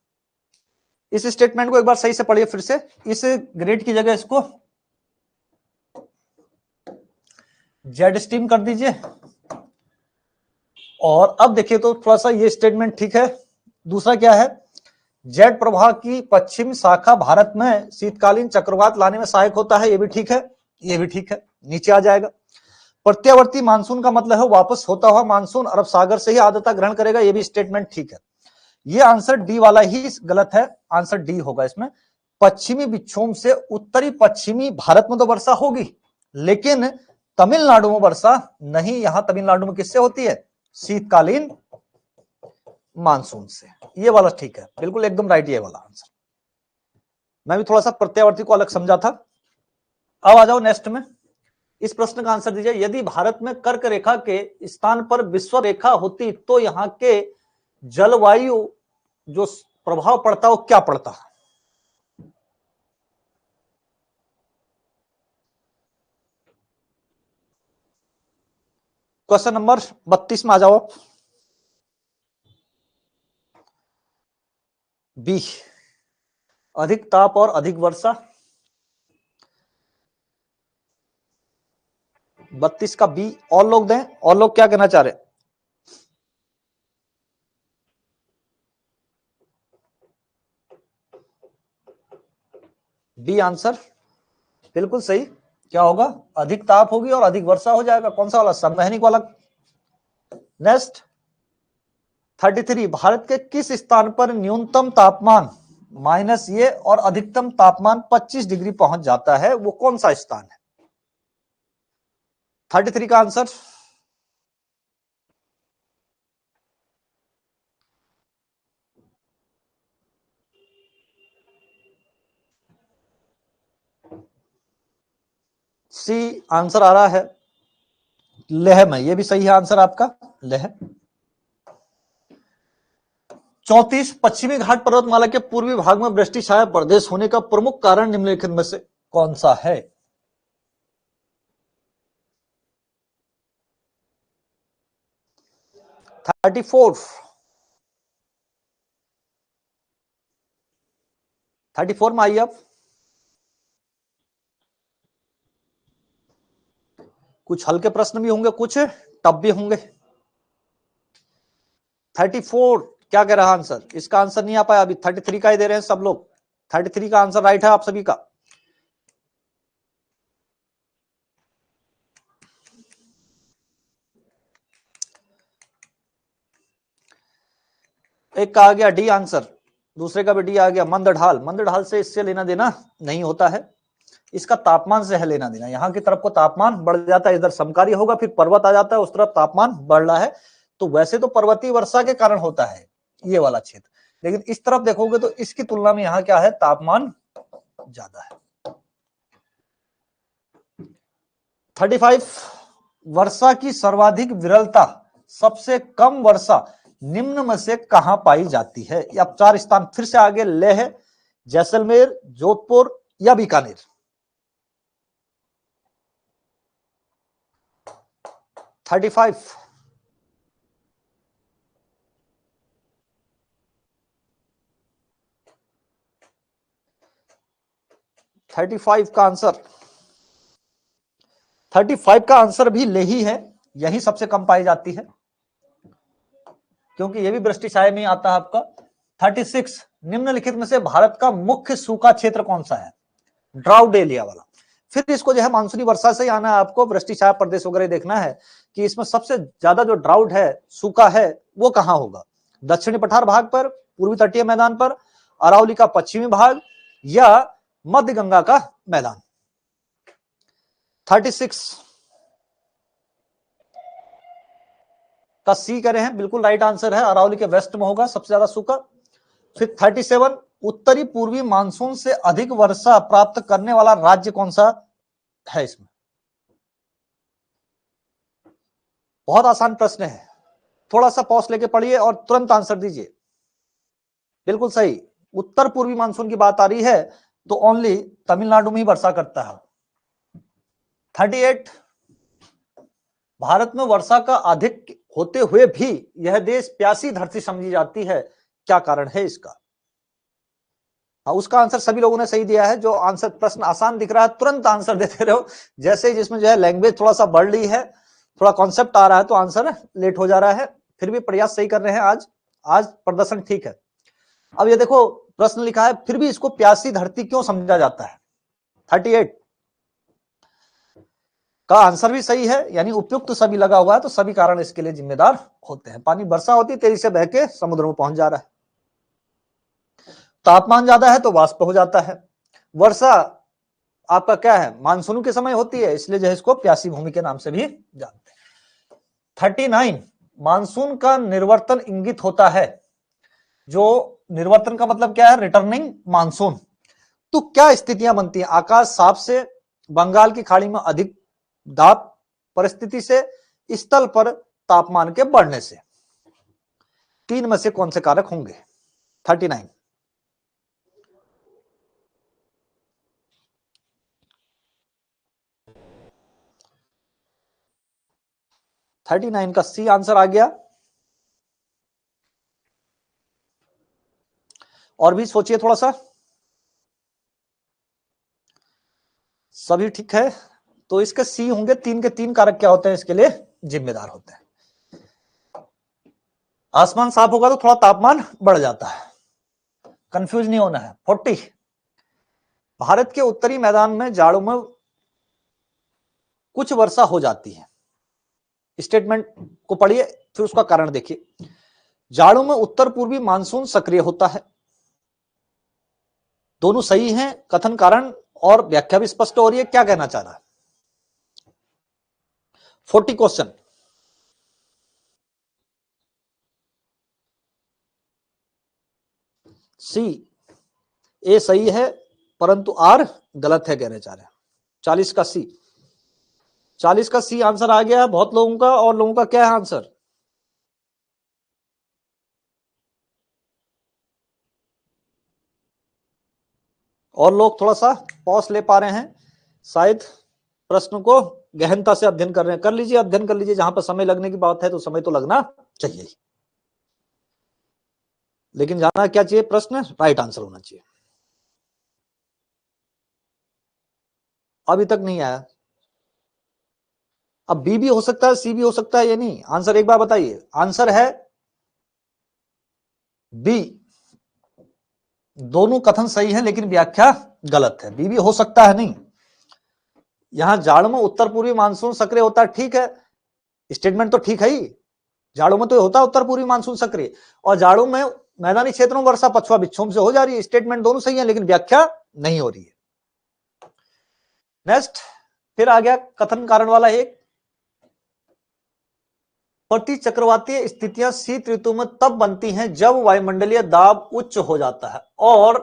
इस स्टेटमेंट को एक बार सही से पढ़िए फिर से। इस ग्रेड की जगह इसको जेड स्ट्रीम कर दीजिए। और अब देखिए तो थोड़ा सा ये स्टेटमेंट ठीक है। दूसरा क्या है, जेट प्रवाह की पश्चिम शाखा भारत में शीतकालीन चक्रवात लाने में सहायक होता है, ये भी ठीक है, ये भी ठीक है, नीचे आ जाएगा। प्रत्यावर्ती मानसून का मतलब है वापस होता हुआ मानसून अरब सागर से ही आर्द्रता ग्रहण करेगा, ये भी स्टेटमेंट ठीक है। ये आंसर डी वाला ही गलत है, आंसर डी होगा इसमें। पश्चिमी विक्षोभ से उत्तरी पश्चिमी भारत में तो वर्षा होगी, लेकिन तमिलनाडु में वर्षा नहीं। यहां तमिलनाडु में किससे होती है, शीतकालीन मानसून से। ये वाला ठीक है, बिल्कुल एकदम राइट ये वाला आंसर। मैं भी थोड़ा सा प्रत्यावर्ती को अलग समझा था। अब आ जाओ नेक्स्ट में। इस प्रश्न का आंसर दीजिए। यदि भारत में कर्क रेखा के स्थान पर विषुव रेखा होती तो यहां के जलवायु जो प्रभाव पड़ता वो क्या पड़ता। क्वेश्चन नंबर 32 में आ जाओ। बी, अधिक ताप और अधिक वर्षा। 32 का बी। और लोग दें, और लोग क्या कहना चाह रहे। बी आंसर बिल्कुल सही। क्या होगा, अधिक ताप होगी और अधिक वर्षा हो जाएगा। कौन सा वाला, संवहनिक वाला। नेक्स्ट 33, भारत के किस स्थान पर न्यूनतम तापमान माइनस ये और अधिकतम तापमान 25 डिग्री पहुंच जाता है, वो कौन सा स्थान है। 33 का आंसर सी आंसर आ रहा है लेह में, ये भी सही है आंसर आपका, लेह। 34 पश्चिमी घाट पर्वतमाला के पूर्वी भाग में वृष्टि छाया प्रदेश होने का प्रमुख कारण निम्नलिखित में से कौन सा है? थर्टी फोर 34 में आइए आप। कुछ हल्के प्रश्न भी होंगे, कुछ टफ भी होंगे। 34 क्या कह रहा है आंसर? इसका आंसर नहीं आ पाया अभी, 33 का ही दे रहे हैं सब लोग। 33 का आंसर राइट है आप सभी का। एक का आ गया डी आंसर, दूसरे का भी डी आ गया। मंदढाल, मंदढाल से इससे लेना देना नहीं होता है, इसका तापमान से है लेना देना। यहाँ की तरफ को तापमान बढ़ जाता है, इधर समकालीय होगा, फिर पर्वत आ जाता है, उस तरफ तापमान बढ़ रहा है। तो वैसे तो पर्वतीय वर्षा के कारण होता है ये वाला क्षेत्र, लेकिन इस तरफ देखोगे तो इसकी तुलना में यहाँ क्या है, तापमान ज्यादा है। 35 वर्षा की सर्वाधिक विरलता, सबसे कम वर्षा निम्न में से कहां पाई जाती है? अब 4 स्थान फिर से आगे, लेह, जैसलमेर, जोधपुर या बीकानेर। थर्टी फाइव 35 का आंसर, 35 का आंसर भी ले ही है, यही सबसे कम पाई जाती है, क्योंकि ये भी वृष्टि छाया में आता है आपका। 36 निम्नलिखित में से भारत का मुख्य सूखा क्षेत्र कौन सा है? ड्राउट एरिया वाला। फिर इसको जो है मानसूनी वर्षा से ही आना है आपको, वृष्टि छाया प्रदेश वगैरह देखना है कि इसमें सबसे ज्यादा जो ड्राउट है, सूखा है, वो कहां होगा? दक्षिणी पठार भाग पर, पूर्वी तटीय मैदान पर, अरावली का पश्चिमी भाग या मध्य गंगा का मैदान। 36 का सी कह रहे हैं, बिल्कुल राइट आंसर है, अरावली के वेस्ट में होगा सबसे ज्यादा सूखा। फिर 37 उत्तरी पूर्वी मानसून से अधिक वर्षा प्राप्त करने वाला राज्य कौन सा है? इसमें बहुत आसान प्रश्न है, थोड़ा सा पॉज लेके पढ़िए और तुरंत आंसर दीजिए। बिल्कुल सही, उत्तर पूर्वी मानसून की बात आ रही है तो ओनली तमिलनाडु में ही वर्षा करता है। 38 भारत में वर्षा का अधिक होते हुए भी यह देश प्यासी धरती समझी जाती है, क्या कारण है इसका? उसका आंसर सभी लोगों ने सही दिया है। जो आंसर प्रश्न आसान दिख रहा है तुरंत आंसर देते रहो, जैसे ही जिसमें जो है लैंग्वेज थोड़ा सा बढ़ रही है, थोड़ा कॉन्सेप्ट आ रहा है तो आंसर लेट हो जा रहा है। फिर भी प्रयास सही कर रहे हैं, आज प्रदर्शन ठीक है। अब ये देखो प्रश्न लिखा है, फिर भी इसको प्यासी धरती क्यों समझा जाता है? 38 का आंसर भी सही है, यानी उपयुक्त तो सभी लगा हुआ है, तो सभी कारण इसके लिए जिम्मेदार होते हैं। पानी वर्षा होती तेजी से बह के समुद्र में पहुंच जा रहा है, तापमान ज्यादा है तो वाष्प हो जाता है। वर्षा आपका क्या है, मानसून के समय होती है, इसलिए जो है इसको प्यासी भूमि के नाम से भी जानते हैं। 39 मानसून का निर्वर्तन इंगित होता है, जो निर्वर्तन का मतलब क्या है, रिटर्निंग मानसून। तो क्या स्थितियां बनती हैं? आकाश साफ से, बंगाल की खाड़ी में अधिक दाब परिस्थिति से, स्थल पर तापमान के बढ़ने से। 3 में से कौन से कारक होंगे? 39 39 का सी आंसर आ गया। और भी सोचिए थोड़ा सा, सभी ठीक है तो इसके सी होंगे। 3 के 3 कारक क्या होते हैं इसके लिए जिम्मेदार होते हैं? आसमान साफ होगा तो थोड़ा तापमान बढ़ जाता है, कंफ्यूज नहीं होना है। 40 भारत के उत्तरी मैदान में जाड़ों में कुछ वर्षा हो जाती है। स्टेटमेंट को पढ़िए फिर उसका कारण देखिए। जाड़ों में उत्तर पूर्वी मानसून सक्रिय होता है। दोनों सही हैं, कथन कारण और व्याख्या भी स्पष्ट हो रही है, क्या कहना चाह रहा है? 40 क्वेश्चन। सी ए सही है परंतु आर गलत है कहने चाह रहे हैं। 40 का सी, 40 का सी आंसर आ गया है बहुत लोगों का। और लोगों का क्या है आंसर? और लोग थोड़ा सा पॉज ले पा रहे हैं, शायद प्रश्न को गहनता से अध्ययन कर रहे हैं। कर लीजिए, अध्ययन कर लीजिए। जहां पर समय लगने की बात है तो समय तो लगना चाहिए, लेकिन जाना क्या चाहिए? प्रश्न राइट आंसर होना चाहिए। अभी तक नहीं आया। अब बी भी हो सकता है, सी भी हो सकता है, ये नहीं। आंसर एक बार बताइए। आंसर है बी। दोनों कथन सही है लेकिन व्याख्या गलत है। बी भी हो सकता है नहीं। यहां जाड़ में उत्तर पूर्वी मानसून सक्रिय होता है, ठीक है, स्टेटमेंट तो ठीक है ही। जाड़ों में तो होता है उत्तर पूर्वी मानसून सक्रिय, और जाड़ों में मैदानी क्षेत्रों में वर्षा पछुआ विक्षोभ से हो जा रही है। स्टेटमेंट दोनों सही है लेकिन व्याख्या नहीं हो रही है। नेक्स्ट, फिर आ गया कथन कारण वाला एक। प्रति चक्रवातीय स्थितियां शीत ऋतु में तब बनती हैं जब वायुमंडलीय दाब उच्च हो जाता है और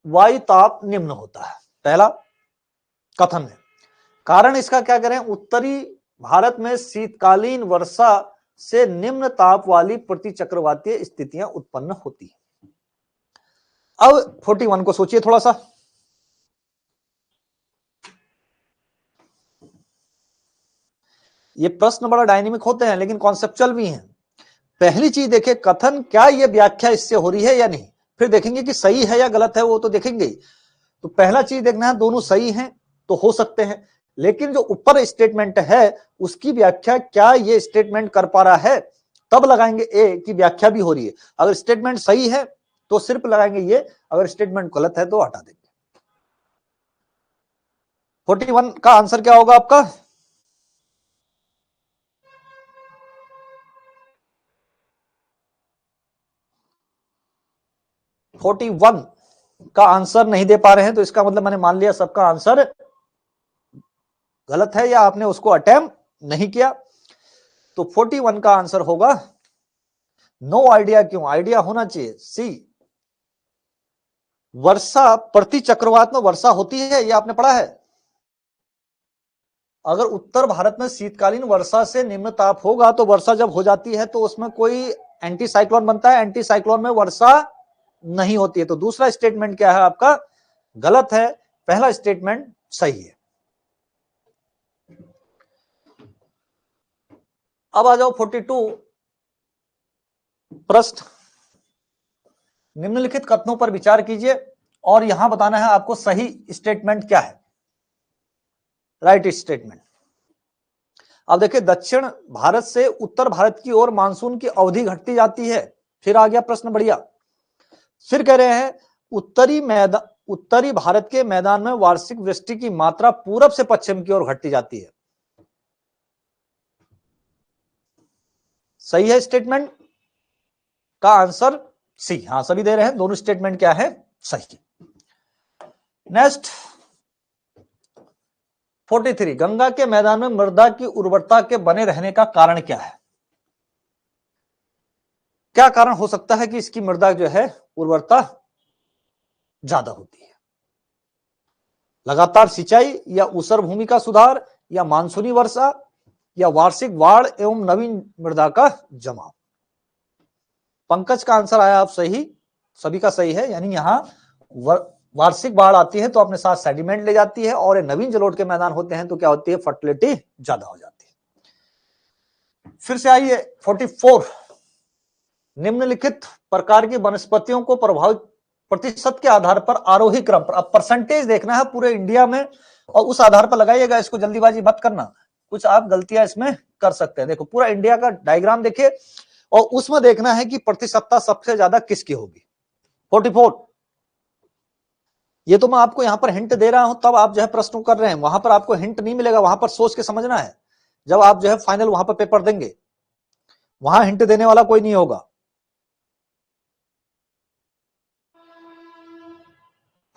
वायु ताप निम्न होता है। पहला कथन है। कारण इसका क्या करें? उत्तरी भारत में शीतकालीन वर्षा से निम्न ताप वाली प्रति चक्रवातीय स्थितियां उत्पन्न होती हैं। अब 41 को सोचिए थोड़ा सा। ये प्रश्न बड़ा डायनेमिक होते हैं लेकिन कॉन्सेप्चुअल भी हैं। पहली चीज देखे कथन, क्या ये व्याख्या इससे हो रही है या नहीं। फिर देखेंगे कि सही है या गलत है, वो तो देखेंगे ही। तो पहला चीज देखना है, दोनों सही हैं तो हो सकते हैं, लेकिन जो ऊपर स्टेटमेंट है उसकी व्याख्या क्या ये स्टेटमेंट कर पा रहा है, तब लगाएंगे ए की व्याख्या भी हो रही है। अगर स्टेटमेंट सही है तो सिर्फ लगाएंगे ये, अगर स्टेटमेंट गलत है तो हटा देंगे। 41 का आंसर क्या होगा आपका? फोर्टी वन का आंसर नहीं दे पा रहे हैं तो इसका मतलब मैंने मान लिया सबका आंसर गलत है या आपने उसको अटेम्प्ट नहीं किया। तो 41 का आंसर होगा नो आइडिया। क्यों? आइडिया होना चाहिए। सी, वर्षा प्रति चक्रवात में वर्षा होती है, ये आपने पढ़ा है। अगर उत्तर भारत में शीतकालीन वर्षा से निम्न ताप होगा तो वर्षा जब हो जाती है तो उसमें कोई एंटी साइक्लोन बनता है, एंटी साइक्लोन में वर्षा नहीं होती है। तो दूसरा स्टेटमेंट क्या है आपका? गलत है, पहला स्टेटमेंट सही है। अब आ जाओ 42 प्रश्न। निम्नलिखित कथनों पर विचार कीजिए और यहां बताना है आपको सही स्टेटमेंट क्या है, राइट स्टेटमेंट। अब देखिए, दक्षिण भारत से उत्तर भारत की ओर मानसून की अवधि घटती जाती है। फिर आ गया प्रश्न बढ़िया। फिर कह रहे हैं उत्तरी भारत के मैदान में वार्षिक वृष्टि की मात्रा पूरब से पश्चिम की ओर घटती जाती है। सही है स्टेटमेंट का आंसर सी। हाँ, सभी दे रहे हैं, दोनों स्टेटमेंट क्या है? सही। नेक्स्ट 43, गंगा के मैदान में मृदा की उर्वरता के बने रहने का कारण क्या है? क्या कारण हो सकता है कि इसकी मृदा जो है उर्वरता ज्यादा होती है? लगातार सिंचाई, या ऊसर भूमि का सुधार, या मानसूनी वर्षा, या वार्षिक बाढ़ एवं नवीन मृदा का जमाव। पंकज का आंसर आया आप सही, सभी का सही है। यानी यहां वार्षिक बाढ़ आती है तो अपने साथ सेडिमेंट ले जाती है, और नवीन जलोढ़ के मैदान होते हैं तो क्या होती है? फर्टिलिटी ज्यादा हो जाती है। फिर से आइए 44, निम्नलिखित प्रकार की वनस्पतियों को प्रभावित प्रतिशत के आधार पर आरोही क्रम पर, अब परसेंटेज देखना है पूरे इंडिया में और उस आधार पर लगाइएगा। इसको जल्दीबाजी मत करना, कुछ आप गलतियां इसमें कर सकते हैं। देखो पूरा इंडिया का डायग्राम देखिए और उसमें देखना है कि प्रतिशतता सबसे ज्यादा किसकी होगी। 44, ये तो मैं आपको यहां पर हिंट दे रहा हूं तब आप जो है प्रश्न कर रहे हैं, वहां पर आपको हिंट नहीं मिलेगा, वहां पर सोच के समझना है। जब आप जो है फाइनल वहां पर पेपर देंगे, वहां हिंट देने वाला कोई नहीं होगा।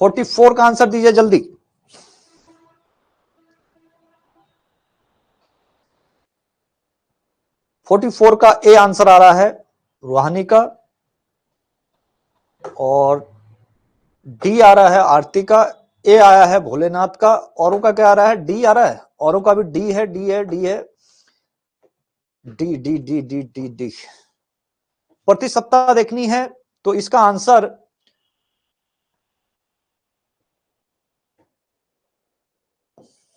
44 का आंसर दीजिए जल्दी। 44 का ए आंसर आ रहा है रूहानी का, और डी आ रहा है आरती का, ए आया है भोलेनाथ का, औरों का क्या आ रहा है, डी आ रहा है, औरों का भी डी है, डी है, डी है, D D D D D D. प्रति सप्ताह देखनी है तो इसका आंसर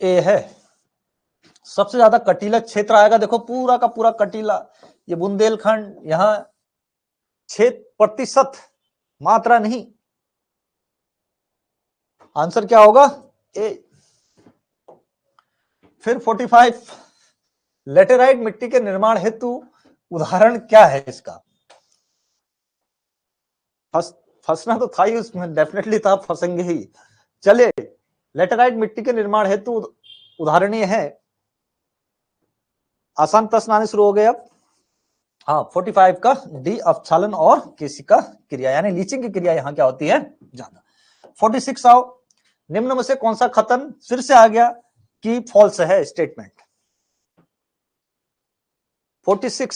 ए है। सबसे ज्यादा कटीला क्षेत्र आएगा, देखो पूरा का पूरा कटीला, ये बुंदेलखंड, यहां 6%, मात्रा नहीं, आंसर क्या होगा, ए। फिर 45, लेटेराइट मिट्टी के निर्माण हेतु उदाहरण क्या है इसका। फंसना तो था ही उसमें, डेफिनेटली था, फंसेंगे ही। चलिए, लेटेराइट मिट्टी के निर्माण हेतु उदाहरण ये है, आसान प्रश्न आने शुरू हो गए अब। हाँ, 45 का डी, अपक्षालन और केशिका क्रिया, यानी लीचिंग की क्रिया यहां क्या होती है, ज्यादा। 46 आओ, निम्न में से कौन सा कथन फिर से आ गया कि फॉल्स है स्टेटमेंट। 46,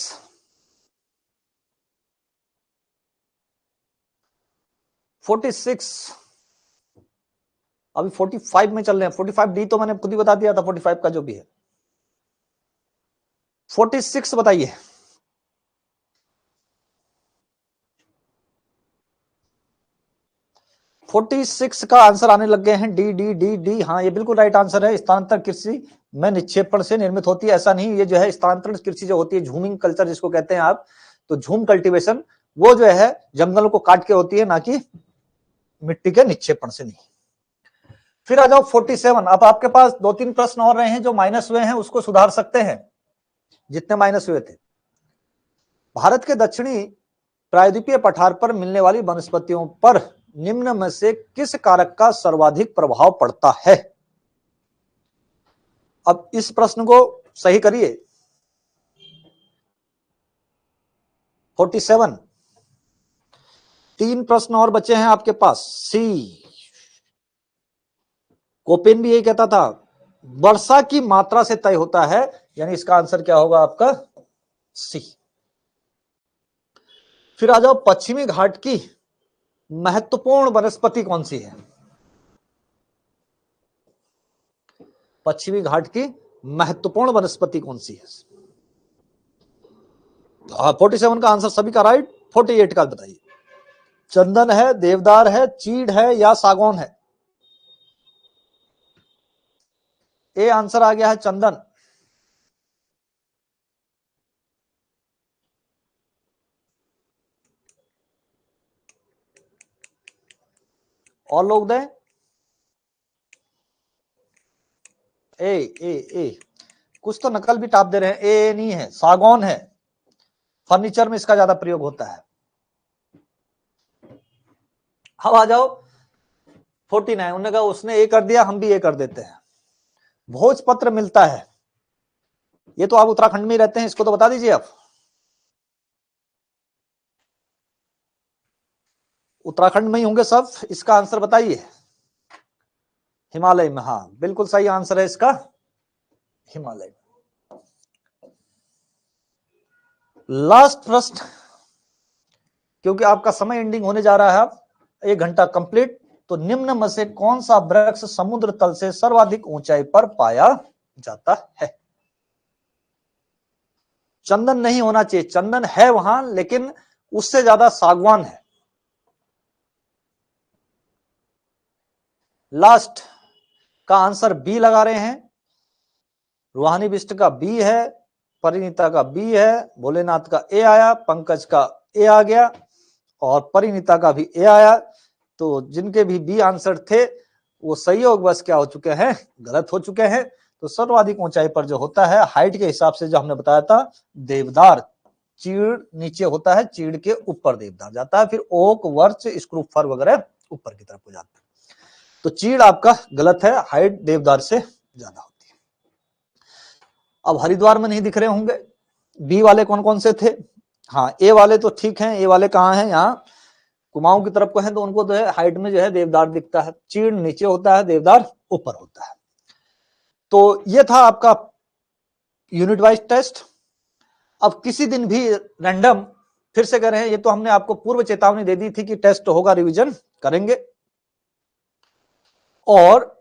अभी 45 में चल रहे हैं। 45 डी तो मैंने खुद ही बता दिया था, 45 का जो भी है। 46 बताइए। फोर्टी सिक्स का आंसर आने लग गए हैं, डी डी डी डी। हाँ, ये बिल्कुल राइट आंसर है। स्थानांतरण कृषि में निक्षेपण से निर्मित होती है, ऐसा नहीं, ये जो है स्थानांतरण कृषि जो होती है, झूमिंग कल्चर जिसको कहते हैं आप, तो झूम कल्टीवेशन, वो जो है जंगलों को काट के होती है, ना कि मिट्टी के निक्षेपण से नहीं। फिर आ जाओ 47। अब आपके पास 2-3 प्रश्न और रहे हैं जो माइनस हुए हैं, उसको सुधार सकते हैं जितने माइनस हुए थे। भारत के दक्षिणी प्रायद्वीपीय पठार पर मिलने वाली वनस्पतियों पर निम्न में से किस कारक का सर्वाधिक प्रभाव पड़ता है। अब इस प्रश्न को सही करिए। 47, 3 प्रश्न और बचे हैं आपके पास। सी, कोपेन भी यही कहता था, वर्षा की मात्रा से तय होता है, यानी इसका आंसर क्या होगा आपका, सी। फिर आ जाओ, पश्चिमी घाट की महत्वपूर्ण वनस्पति कौन सी है। पश्चिमी घाट की महत्वपूर्ण वनस्पति कौन सी है। 47 का आंसर सभी का राइट। 48 का बताइए। चंदन है, देवदार है, चीड़ है या सागौन है। ए आंसर आ गया है चंदन। और लोग दें। ए ए ए, कुछ तो नकल भी टाप दे रहे हैं। ए नहीं है, सागौन है, फर्नीचर में इसका ज्यादा प्रयोग होता है। अब आ जाओ 49। उन्होंने कहा उसने ए कर दिया, हम भी ए कर देते हैं। भोजपत्र मिलता है, ये तो आप उत्तराखंड में ही रहते हैं, इसको तो बता दीजिए आप। उत्तराखंड में ही होंगे सब, इसका आंसर बताइए। हिमालय में, हाँ बिल्कुल सही आंसर है इसका, हिमालय। लास्ट प्रश्न, क्योंकि आपका समय एंडिंग होने जा रहा है, अब 1 घंटा कंप्लीट। तो निम्न में से कौन सा वृक्ष समुद्र तल से सर्वाधिक ऊंचाई पर पाया जाता है। चंदन नहीं होना चाहिए, चंदन है वहां, लेकिन उससे ज्यादा सागवान है। लास्ट का आंसर बी लगा रहे हैं। रूहानी बिष्ट का बी है, परिणीता का बी है, भोलेनाथ का ए आया, पंकज का ए आ गया, और परिणीता का भी ए आया। तो जिनके भी बी आंसर थे वो सही हो, बस क्या हो चुके हैं, गलत हो चुके हैं। तो सर्वाधिक ऊंचाई पर जो होता है हाइट के हिसाब से, जो हमने बताया था, देवदार, चीड़ नीचे होता है, चीड़ के ऊपर देवदार जाता है, फिर ओक, वर्च, स्क्रूप फर वगैरह ऊपर की तरफ हो जाता है। तो चीड़ आपका गलत है, हाइट देवदार से ज्यादा होती है। अब हरिद्वार में नहीं दिख रहे होंगे, बी वाले कौन कौन से थे। हाँ, ए वाले तो ठीक हैं, ए वाले कहाँ हैं, यहाँ कुमाऊं की तरफ को हैं, तो उनको जो है हाइट में जो है देवदार दिखता है, चीड़ नीचे होता है, देवदार ऊपर होता है। तो ये था आपका यूनिट वाइज टेस्ट। अब किसी दिन भी रैंडम फिर से करें, ये तो हमने आपको पूर्व चेतावनी दे दी थी कि टेस्ट होगा, रिवीजन करेंगे। और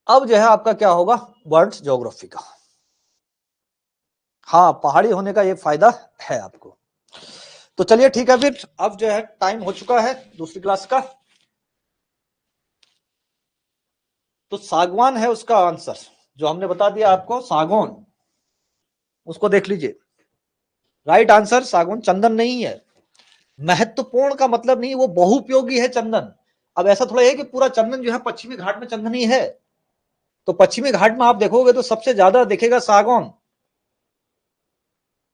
अब जो है आपका क्या होगा, वर्ल्ड ज्योग्राफी का। हाँ, पहाड़ी होने का ये फायदा है आपको। तो चलिए ठीक है, फिर अब जो है टाइम हो चुका है दूसरी क्लास का। तो सागवान है उसका आंसर, जो हमने बता दिया आपको, सागौन, उसको देख लीजिए। राइट आंसर सागौन, चंदन नहीं है। महत्वपूर्ण का मतलब नहीं, वो बहुउपयोगी है चंदन। अब ऐसा थोड़ा है कि पूरा चंदन जो है पश्चिमी घाट में चंदन ही है। तो पश्चिमी घाट में आप देखोगे तो सबसे ज्यादा दिखेगा सागौन।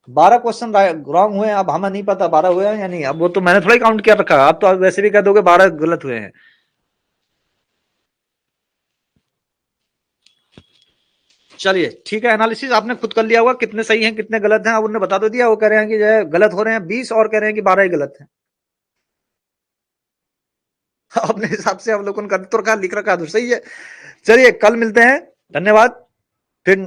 12 क्वेश्चन रॉन्ग हुए हैं, अब हमें नहीं पता 12 हुए हैं या नहीं, अब वो तो मैंने थोड़ा ही काउंट किया रखा है, आप तो वैसे भी कह दोगे 12 गलत हुए हैं। चलिए ठीक है, एनालिसिस आपने खुद कर लिया होगा, कितने सही हैं कितने गलत हैं, अब उन्होंने बता दो दिया। वो कह रहे हैं कि जो है गलत हो रहे हैं 20 और कह रहे हैं कि 12 ही गलत हैं। अपने हिसाब से अवलोकन कर तो रखा, लिख रखा तो सही है। चलिए कल मिलते हैं, धन्यवाद। फिर